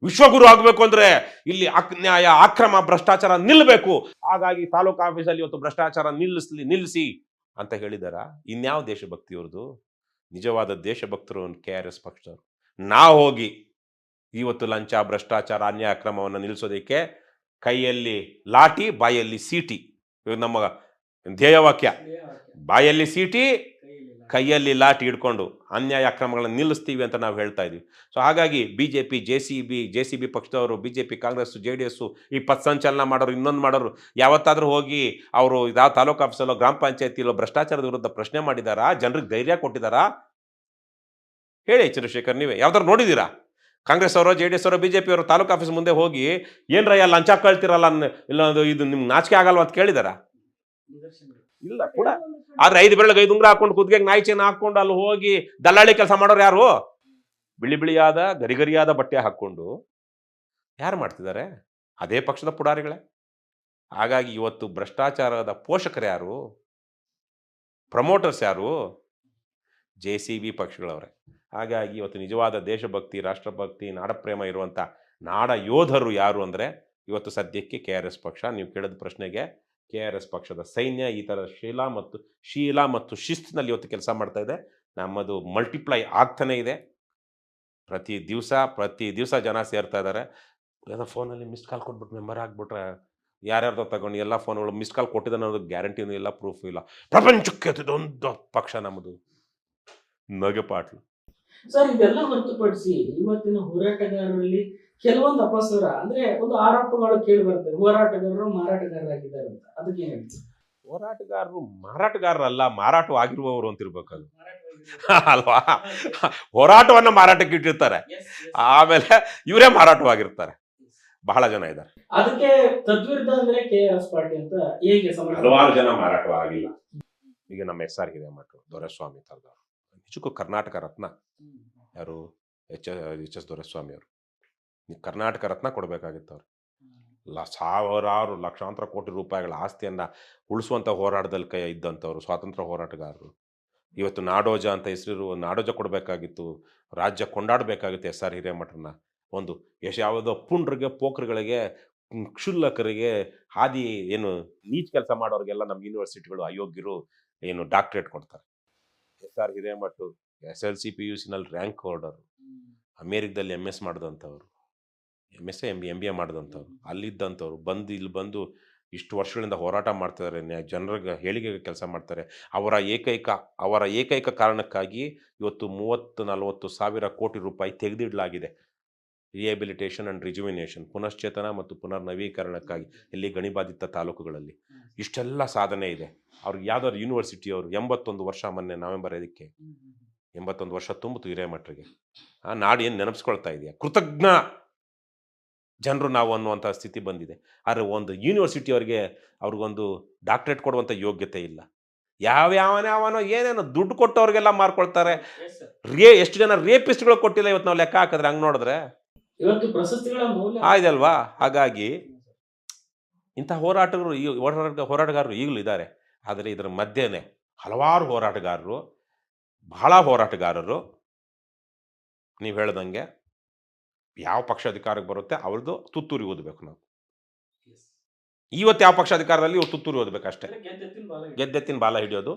ವಿಶ್ವಗುರು ಆಗಬೇಕು ಅಂದ್ರೆ ಇಲ್ಲಿ ಅನ್ಯಾಯ, ಅಕ್ರಮ, ಭ್ರಷ್ಟಾಚಾರ ನಿಲ್ಲಬೇಕು, ಹಾಗಾಗಿ ತಾಲೂಕು ಆಫೀಸಲ್ಲಿ ಇವತ್ತು ಭ್ರಷ್ಟಾಚಾರ ನಿಲ್ಲಿಸಿ ಅಂತ ಹೇಳಿದಾರ. ಇನ್ಯಾವ ದೇಶಭಕ್ತಿ ಇವ್ರದು? ನಿಜವಾದ ದೇಶಭಕ್ತರು KRS ಪಕ್ಷದವರು. ನಾವು ಹೋಗಿ ಇವತ್ತು ಲಂಚ, ಭ್ರಷ್ಟಾಚಾರ, ಅನ್ಯಾಯ ಅಕ್ರಮವನ್ನು ನಿಲ್ಲಿಸೋದಕ್ಕೆ ಕೈಯಲ್ಲಿ ಲಾಠಿ, ಬಾಯಲ್ಲಿ ಸೀಟಿ. ಇವಾಗ ನಮ್ಮ ಧ್ಯೇಯವಾಕ್ಯ, ಬಾಯಲ್ಲಿ ಸೀಟಿ, ಕೈಯಲ್ಲಿ ಲಾಠಿ ಹಿಡ್ಕೊಂಡು ಅನ್ಯಾಯ ಅಕ್ರಮಗಳನ್ನು ನಿಲ್ಲಿಸ್ತೀವಿ ಅಂತ ನಾವು ಹೇಳ್ತಾ ಇದ್ವಿ. ಸೊ ಹಾಗಾಗಿ BJP, JCB ಪಕ್ಷದವರು, BJP, ಕಾಂಗ್ರೆಸ್, JDS ಈ ಪಥಸಂಚಲನ ಮಾಡೋರು, ಇನ್ನೊಂದು ಮಾಡೋರು ಯಾವತ್ತಾದರೂ ಹೋಗಿ ಅವರು ಯಾವ ತಾಲೂಕು ಆಫೀಸಲ್ಲೋ ಗ್ರಾಮ ಪಂಚಾಯತಿಲೋ ಭ್ರಷ್ಟಾಚಾರದ ವಿರುದ್ಧ ಪ್ರಶ್ನೆ ಮಾಡಿದಾರಾ? ಜನರಿಗೆ ಧೈರ್ಯ ಕೊಟ್ಟಿದ್ದಾರಾ? ಹೇಳಿ ಚಂದ್ರಶೇಖರ್, ನೀವೇ ಯಾವ್ದಾರು ನೋಡಿದ್ದೀರಾ? ಕಾಂಗ್ರೆಸ್ ಅವರು, JDS ಅವರು, BJP ಅವರು ತಾಲೂಕು ಆಫೀಸ್ ಮುಂದೆ ಹೋಗಿ ಏನ್ರಯ್ಯ ಲಂಚ ಕಳ್ತಿರಲ್ಲ, ಇಲ್ಲ ಇದು ನಿಮ್ಗೆ ನಾಚಿಕೆ ಆಗಲ್ವ ಅಂತ ಕೇಳಿದಾರ? ಇಲ್ಲ ಕೂಡ. ಆದ್ರೆ 5 ಬೆರಳಿಗೆ 5 ಉಂಗ್ರ ಹಾಕೊಂಡು ಕುದ್ಗೆ ನಾಯಿ ಚೇನ ಹಾಕೊಂಡು ಅಲ್ಲಿ ಹೋಗಿ ದಲ್ಲಾಳಿ ಕೆಲಸ ಮಾಡೋರು ಯಾರು? ಬಿಳಿಯಾದ ಗರಿಗರಿಯಾದ ಬಟ್ಟೆ ಹಾಕೊಂಡು ಯಾರು ಮಾಡ್ತಿದ್ದಾರೆ? ಅದೇ ಪಕ್ಷದ ಪುಡಾರಿಗಳೇ. ಹಾಗಾಗಿ ಇವತ್ತು ಭ್ರಷ್ಟಾಚಾರದ ಪೋಷಕರು ಯಾರು? ಪ್ರಮೋಟರ್ಸ್ ಯಾರು? JCB ಪಕ್ಷಗಳವರೇ. ಹಾಗಾಗಿ ಇವತ್ತು ನಿಜವಾದ ದೇಶಭಕ್ತಿ, ರಾಷ್ಟ್ರಭಕ್ತಿ, ನಾಡಪ್ರೇಮ ಇರುವಂಥ ನಾಡ ಯೋಧರು ಯಾರು ಅಂದರೆ ಇವತ್ತು ಸದ್ಯಕ್ಕೆ KRS ಪಕ್ಷ. ನೀವು ಕೇಳಿದ ಪ್ರಶ್ನೆಗೆ KRS ಪಕ್ಷದ ಸೈನ್ಯ ಈ ಥರ ಶೀಲ ಮತ್ತು ಶಿಸ್ತಿನಲ್ಲಿ ಇವತ್ತು ಕೆಲಸ ಮಾಡ್ತಾ ಇದೆ. ನಮ್ಮದು ಮಲ್ಟಿಪ್ಲೈ ಆಗ್ತಾನೆ ಇದೆ. ಪ್ರತಿ ದಿವಸ ಜನ ಸೇರ್ತಾ ಇದ್ದಾರೆ. ಏನೋ ಫೋನಲ್ಲಿ ಮಿಸ್ಡ್ ಕಾಲ್ ಕೊಟ್ಬಿಟ್ಟು ಮೆಂಬರ್ ಆಗಿಬಿಟ್ರೆ ಯಾರ್ಯಾರ್ದೋ ತಗೊಂಡು ಎಲ್ಲ ಫೋನ್ಗಳು ಮಿಸ್ಡ್ ಕಾಲ್ ಕೊಟ್ಟಿದ್ದಾನೆ ಅನ್ನೋದು ಗ್ಯಾರಂಟಿನೂ ಇಲ್ಲ, ಪ್ರೂಫ್ ಇಲ್ಲ. ಪ್ರಪಂಚಕ್ಕೆ ಅದೊಂದು ಪಕ್ಷ ನಮ್ಮದು. ನಗೆಪಾಟ್ಲು. ಸರ್, ಇದೆಲ್ಲ ಹೊರತುಪಡಿಸಿ ಇವತ್ತಿನ ಹೋರಾಟಗಾರರಲ್ಲಿ ಕೆಲವೊಂದು ಅಪಸ್ವರ ಅಂದ್ರೆ ಒಂದು ಆರೋಪಗಳು ಕೇಳಿ ಬರ್ತದೆ. ಹೋರಾಟಗಾರರು ಮಾರಾಟಗಾರರಾಗಿದ್ದಾರೆ ಅಂತ. ಅದಕ್ಕೆ ಏನ್ ಹೇಳ್ತೀವಿ? ಹೋರಾಟಗಾರರು ಮಾರಾಟಗಾರರಲ್ಲ, ಮಾರಾಟವಾಗಿರುವವರು ಅಂತಿರ್ಬೇಕದು ಅಲ್ವಾ? ಹೋರಾಟವನ್ನ ಮಾರಾಟಕ್ಕೆ ಇಟ್ಟಿರ್ತಾರೆ, ಆಮೇಲೆ ಇವರೇ ಮಾರಾಟವಾಗಿರ್ತಾರೆ. ಬಹಳ ಜನ ಇದ್ದಾರೆ. ಅದಕ್ಕೆ ತದ್ವಿರುದ್ಧ ಅಂದ್ರೆ KRS ಪಾರ್ಟಿ ಅಂತ ಹೇಗೆ ಹಲವಾರು ಜನ ಮಾರಾಟವಾಗಿಲ್ಲ. ಈಗ ನಮ್ಮ SR ಹಿರೇಮಠರು, ದೊರೆಸ್ವಾಮಿ ತರದವರು, ನಿಜಕ್ಕೂ ಕರ್ನಾಟಕ ರತ್ನ. ಯಾರು? HS ದೊರೆಸ್ವಾಮಿ ಅವರು. ನೀವು ಕರ್ನಾಟಕ ರತ್ನ ಕೊಡಬೇಕಾಗಿತ್ತು ಅವ್ರು. ಸಾವಿರಾರು ಲಕ್ಷಾಂತರ ಕೋಟಿ ರೂಪಾಯಿಗಳ ಆಸ್ತಿಯನ್ನ ಉಳಿಸುವಂಥ ಹೋರಾಟದಲ್ಲಿ ಕೈ ಇದ್ದಂಥವ್ರು, ಸ್ವಾತಂತ್ರ್ಯ ಹೋರಾಟಗಾರರು. ಇವತ್ತು ನಾಡೋಜ ಅಂತ ಹೆಸರು, ನಾಡೋಜ ಕೊಡಬೇಕಾಗಿತ್ತು, ರಾಜ್ಯ ಕೊಂಡಾಡಬೇಕಾಗಿತ್ತು SR ಹಿರೇಮಠರನ್ನ. ಒಂದು ಯಾವುದೋ ಪುಂಡ್ರಿಗೆ, ಪೋಖ್ರುಗಳಿಗೆ, ಕ್ಷುಲ್ಲಕರಿಗೆ, ಹಾದಿ ಏನು ನೀಚ್ ಕೆಲಸ ಮಾಡೋರಿಗೆಲ್ಲ ನಮ್ಮ ಯೂನಿವರ್ಸಿಟಿಗಳು ಅಯೋಗ್ಯರು ಏನು ಡಾಕ್ಟ್ರೇಟ್ ಕೊಡ್ತಾರೆ. SR ಹಿರೇಮಠರು SLC PUCನಲ್ಲಿ ರ್ಯಾಂಕ್ ಹೋಲ್ಡರು, ಅಮೇರಿಕದಲ್ಲಿ MS ಮಾಡಿದಂಥವ್ರು, MS MBA ಮಾಡಿದಂಥವ್ರು, ಅಲ್ಲಿದ್ದಂಥವ್ರು ಇಲ್ಲಿ ಬಂದು ಇಷ್ಟು ವರ್ಷಗಳಿಂದ ಹೋರಾಟ ಮಾಡ್ತಿದ್ದಾರೆ, ಜನರಿಗೆ ಹೇಳಿಕೆಗೆ ಕೆಲಸ ಮಾಡ್ತಾರೆ. ಅವರ ಏಕೈಕ ಕಾರಣಕ್ಕಾಗಿ ಇವತ್ತು 30-40 ಸಾವಿರ ಕೋಟಿ ರೂಪಾಯಿ ತೆಗೆದಿಡಲಾಗಿದೆ. ರಿಹ್ಯಾಬಿಲಿಟೇಷನ್ ಆ್ಯಂಡ್ ರಿಜುವಿನೇಷನ್, ಪುನಶ್ಚೇತನ ಮತ್ತು ಪುನರ್ನವೀಕರಣಕ್ಕಾಗಿ ಇಲ್ಲಿ ಗಣಿಬಾಧಿತ ತಾಲೂಕುಗಳಲ್ಲಿ ಇಷ್ಟೆಲ್ಲ ಸಾಧನೆ ಇದೆ. ಅವ್ರಿಗೆ ಯಾವ್ದಾದ್ರು ಯೂನಿವರ್ಸಿಟಿಯವರು 81 ವರ್ಷ, ಮೊನ್ನೆ ನವೆಂಬರ್ 5ಕ್ಕೆ 81 ವರ್ಷ ತುಂಬಿತು ಹಿರೇಮಠರಿಗೆ. ಆ ನಾಡು ಏನು ನೆನಪಿಸ್ಕೊಳ್ತಾ ಇದೆಯಾ? ಕೃತಜ್ಞ ಜನರು ನಾವು ಅನ್ನುವಂಥ ಸ್ಥಿತಿ ಬಂದಿದೆ. ಆದರೆ ಒಂದು ಯೂನಿವರ್ಸಿಟಿಯವರಿಗೆ ಅವ್ರಿಗೊಂದು ಡಾಕ್ಟ್ರೇಟ್ ಕೊಡುವಂಥ ಯೋಗ್ಯತೆ ಇಲ್ಲ. ಯಾವನೋ ಏನೇನೋ ದುಡ್ಡು ಕೊಟ್ಟವ್ರಿಗೆಲ್ಲ ಮಾರ್ಕೊಳ್ತಾರೆ. ಎಷ್ಟು ಜನ ರೇಪಿಸ್ಟ್ಗಳು ಕೊಟ್ಟಿಲ್ಲ ಇವತ್ತು ನಾವು ಲೆಕ್ಕ ಹಾಕಿದ್ರೆ, ಹಂಗೆ ನೋಡಿದ್ರೆ ಇವತ್ತು ಪ್ರಶಸ್ತಿಗಳ ಮೌಲ್ಯ ಆಯ್ದಲ್ವಾ? ಹಾಗಾಗಿ ಇಂಥ ಹೋರಾಟಗಾರರು ಈಗಲೂ ಇದ್ದಾರೆ. ಆದರೆ ಇದರ ಮಧ್ಯೆನೇ ಹಲವಾರು ಹೋರಾಟಗಾರರು, ಬಹಳ ಹೋರಾಟಗಾರರು, ನೀವು ಹೇಳ್ದಂಗೆ ಯಾವ ಪಕ್ಷ ಅಧಿಕಾರಕ್ಕೆ ಬರುತ್ತೆ ಅವ್ರದ್ದು ತುತ್ತೂರಿ ಓದಬೇಕು. ನಾವು ಇವತ್ತು ಯಾವ ಪಕ್ಷ ಅಧಿಕಾರದಲ್ಲಿ ಇವ್ರು ತುತ್ತೂರಿ ಓದಬೇಕು ಅಷ್ಟೇ. ಗೆದ್ದೆತ್ತಿನ ಬಾಲ ಹಿಡಿಯೋದು.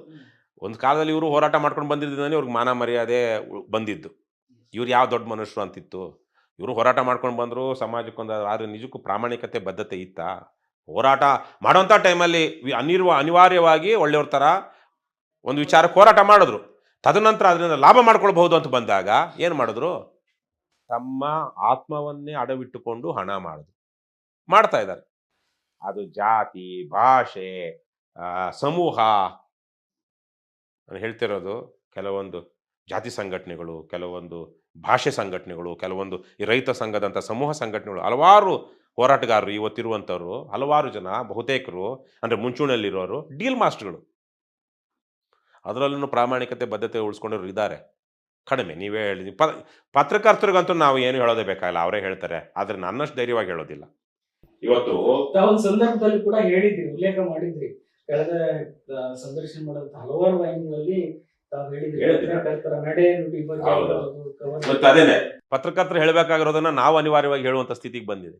ಒಂದು ಕಾಲದಲ್ಲಿ ಇವರು ಹೋರಾಟ ಮಾಡ್ಕೊಂಡು ಬಂದಿದ್ದಾನೆ, ಇವ್ರಿಗೆ ಮಾನ ಮರ್ಯಾದೆ ಬಂದಿದ್ದು. ಇವ್ರು ಯಾವ ದೊಡ್ಡ ಮನುಷ್ಯರು ಅಂತಿತ್ತು. ಇವರು ಹೋರಾಟ ಮಾಡ್ಕೊಂಡು ಬಂದರು, ಸಮಾಜಕ್ಕೊಂದು. ಆದರೆ ನಿಜಕ್ಕೂ ಪ್ರಾಮಾಣಿಕತೆ, ಬದ್ಧತೆ ಇತ್ತ? ಹೋರಾಟ ಮಾಡೋಂಥ ಟೈಮಲ್ಲಿ ಅನಿವಾರ್ಯವಾಗಿ ಒಳ್ಳೆಯವ್ರ ಥರ ಒಂದು ವಿಚಾರಕ್ಕೆ ಹೋರಾಟ ಮಾಡಿದ್ರು. ತದನಂತರ ಅದರಿಂದ ಲಾಭ ಮಾಡ್ಕೊಳ್ಬಹುದು ಅಂತ ಬಂದಾಗ ಏನು ಮಾಡಿದ್ರು? ತಮ್ಮ ಆತ್ಮವನ್ನೇ ಅಡವಿಟ್ಟುಕೊಂಡು ಹಣ ಮಾಡ್ತಾ ಇದ್ದಾರೆ. ಅದು ಜಾತಿ, ಭಾಷೆ, ಸಮೂಹ. ನಾನು ಹೇಳ್ತಿರೋದು ಕೆಲವೊಂದು ಜಾತಿ ಸಂಘಟನೆಗಳು, ಕೆಲವೊಂದು ಭಾಷೆ ಸಂಘಟನೆಗಳು, ಕೆಲವೊಂದು ಈ ರೈತ ಸಂಘದಂಥ ಸಮೂಹ ಸಂಘಟನೆಗಳು, ಹಲವಾರು ಹೋರಾಟಗಾರರು ಇವತ್ತಿರುವಂಥವ್ರು, ಹಲವಾರು ಜನ, ಬಹುತೇಕರು ಅಂದರೆ ಮುಂಚೂಣಿಯಲ್ಲಿರೋರು ಡೀಲ್ ಮಾಸ್ಟರ್ಗಳು. ಅದರಲ್ಲೂ ಪ್ರಾಮಾಣಿಕತೆ, ಬದ್ಧತೆ ಉಳಿಸ್ಕೊಂಡಿರೋರು ಇದ್ದಾರೆ, ಕಡಿಮೆ. ನೀವೇ ಹೇಳಿದ್ವಿ. ಪತ್ರಕರ್ತರಿಗಂತೂ ನಾವು ಏನು ಹೇಳೋದೇ ಬೇಕಾಗಿಲ್ಲ, ಅವರೇ ಹೇಳ್ತಾರೆ. ಆದರೆ ನನ್ನಷ್ಟು ಧೈರ್ಯವಾಗಿ ಹೇಳೋದಿಲ್ಲ. ಇವತ್ತು ಒಂದು ಸಂದರ್ಭದಲ್ಲಿ ಕೂಡ ಹೇಳಿದ್ರಿ, ಉಲ್ಲೇಖ ಮಾಡಿದ್ರಿ, ಕಳೆದ ಸಂದರ್ಶನ ಮಾಡೋದು ಹಲವಾರು ವಾಹಿನಿಗಳಲ್ಲಿ ತಾವು ಹೇಳಿದ್ರಿ ಪತ್ರಕರ್ತರ ನಡೆ ನುಡಿ ಬಗ್ಗೆ. ಅದೇನೆ ಪತ್ರಕರ್ತರು ಹೇಳಬೇಕಾಗಿರೋದನ್ನ ನಾವು ಅನಿವಾರ್ಯವಾಗಿ ಹೇಳುವಂತ ಸ್ಥಿತಿಗೆ ಬಂದಿದೆ.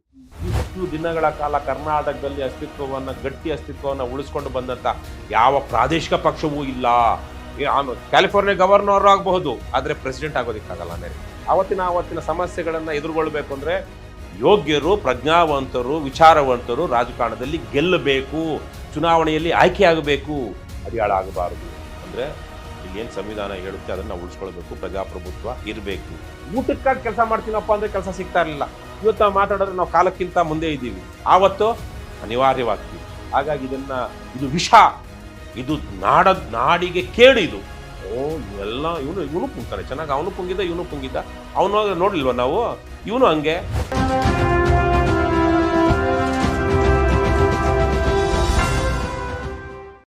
ಇಷ್ಟು ದಿನಗಳ ಕಾಲ ಕರ್ನಾಟಕದಲ್ಲಿ ಗಟ್ಟಿ ಅಸ್ತಿತ್ವವನ್ನು ಉಳಿಸ್ಕೊಂಡು ಬಂದಂತ ಯಾವ ಪ್ರಾದೇಶಿಕ ಪಕ್ಷವೂ ಇಲ್ಲ. ಕ್ಯಾಲಿಫೋರ್ನಿಯಾ ಗವರ್ನರ್ ಆಗಬಹುದು, ಆದ್ರೆ ಪ್ರೆಸಿಡೆಂಟ್ ಆಗೋದಿಕ್ಕಾಗಲ್ಲ ಅಮೆರಿಕ. ಅವತ್ತಿನ ಸಮಸ್ಯೆಗಳನ್ನು ಎದುರುಗೊಳ್ಬೇಕು ಅಂದರೆ ಯೋಗ್ಯರು, ಪ್ರಜ್ಞಾವಂತರು, ವಿಚಾರವಂತರು ರಾಜಕಾರಣದಲ್ಲಿ ಗೆಲ್ಲಬೇಕು, ಚುನಾವಣೆಯಲ್ಲಿ ಆಯ್ಕೆಯಾಗಬೇಕು, ಅಡಿಯಾಳ ಆಗಬಾರದು. ಅಂದರೆ ಇಲ್ಲೇನು ಸಂವಿಧಾನ ಹೇಳುತ್ತೆ ಅದನ್ನು ಉಳಿಸ್ಕೊಳ್ಬೇಕು, ಪ್ರಜಾಪ್ರಭುತ್ವ ಇರಬೇಕು. ಊಟಕ್ಕಾಗಿ ಕೆಲಸ ಮಾಡ್ತೀನಪ್ಪ ಅಂದರೆ ಕೆಲಸ ಸಿಗ್ತಾ ಇರಲಿಲ್ಲ. ಇವತ್ತು ನಾವು ಮಾತಾಡಿದ್ರೆ ನಾವು ಕಾಲಕ್ಕಿಂತ ಮುಂದೆ ಇದ್ದೀವಿ, ಆವತ್ತು ಅನಿವಾರ್ಯವಾಗ್ತೀವಿ. ಹಾಗಾಗಿ ಇದು ವಿಷ, ಇದು ನಾಡಿಗೆ ಕೇಡು. ಇದು ಇವೆಲ್ಲ ಇವನು ಪುಂಗ್ತಾನೆ ಚೆನ್ನಾಗಿ, ಅವನು ಪುಂಗಿದ್ದ ಇವನು ಪುಂಗಿದ್ದ, ಅವನು ನೋಡ್ಲಿಲ್ವ ನಾವು, ಇವನು ಹಂಗೆ.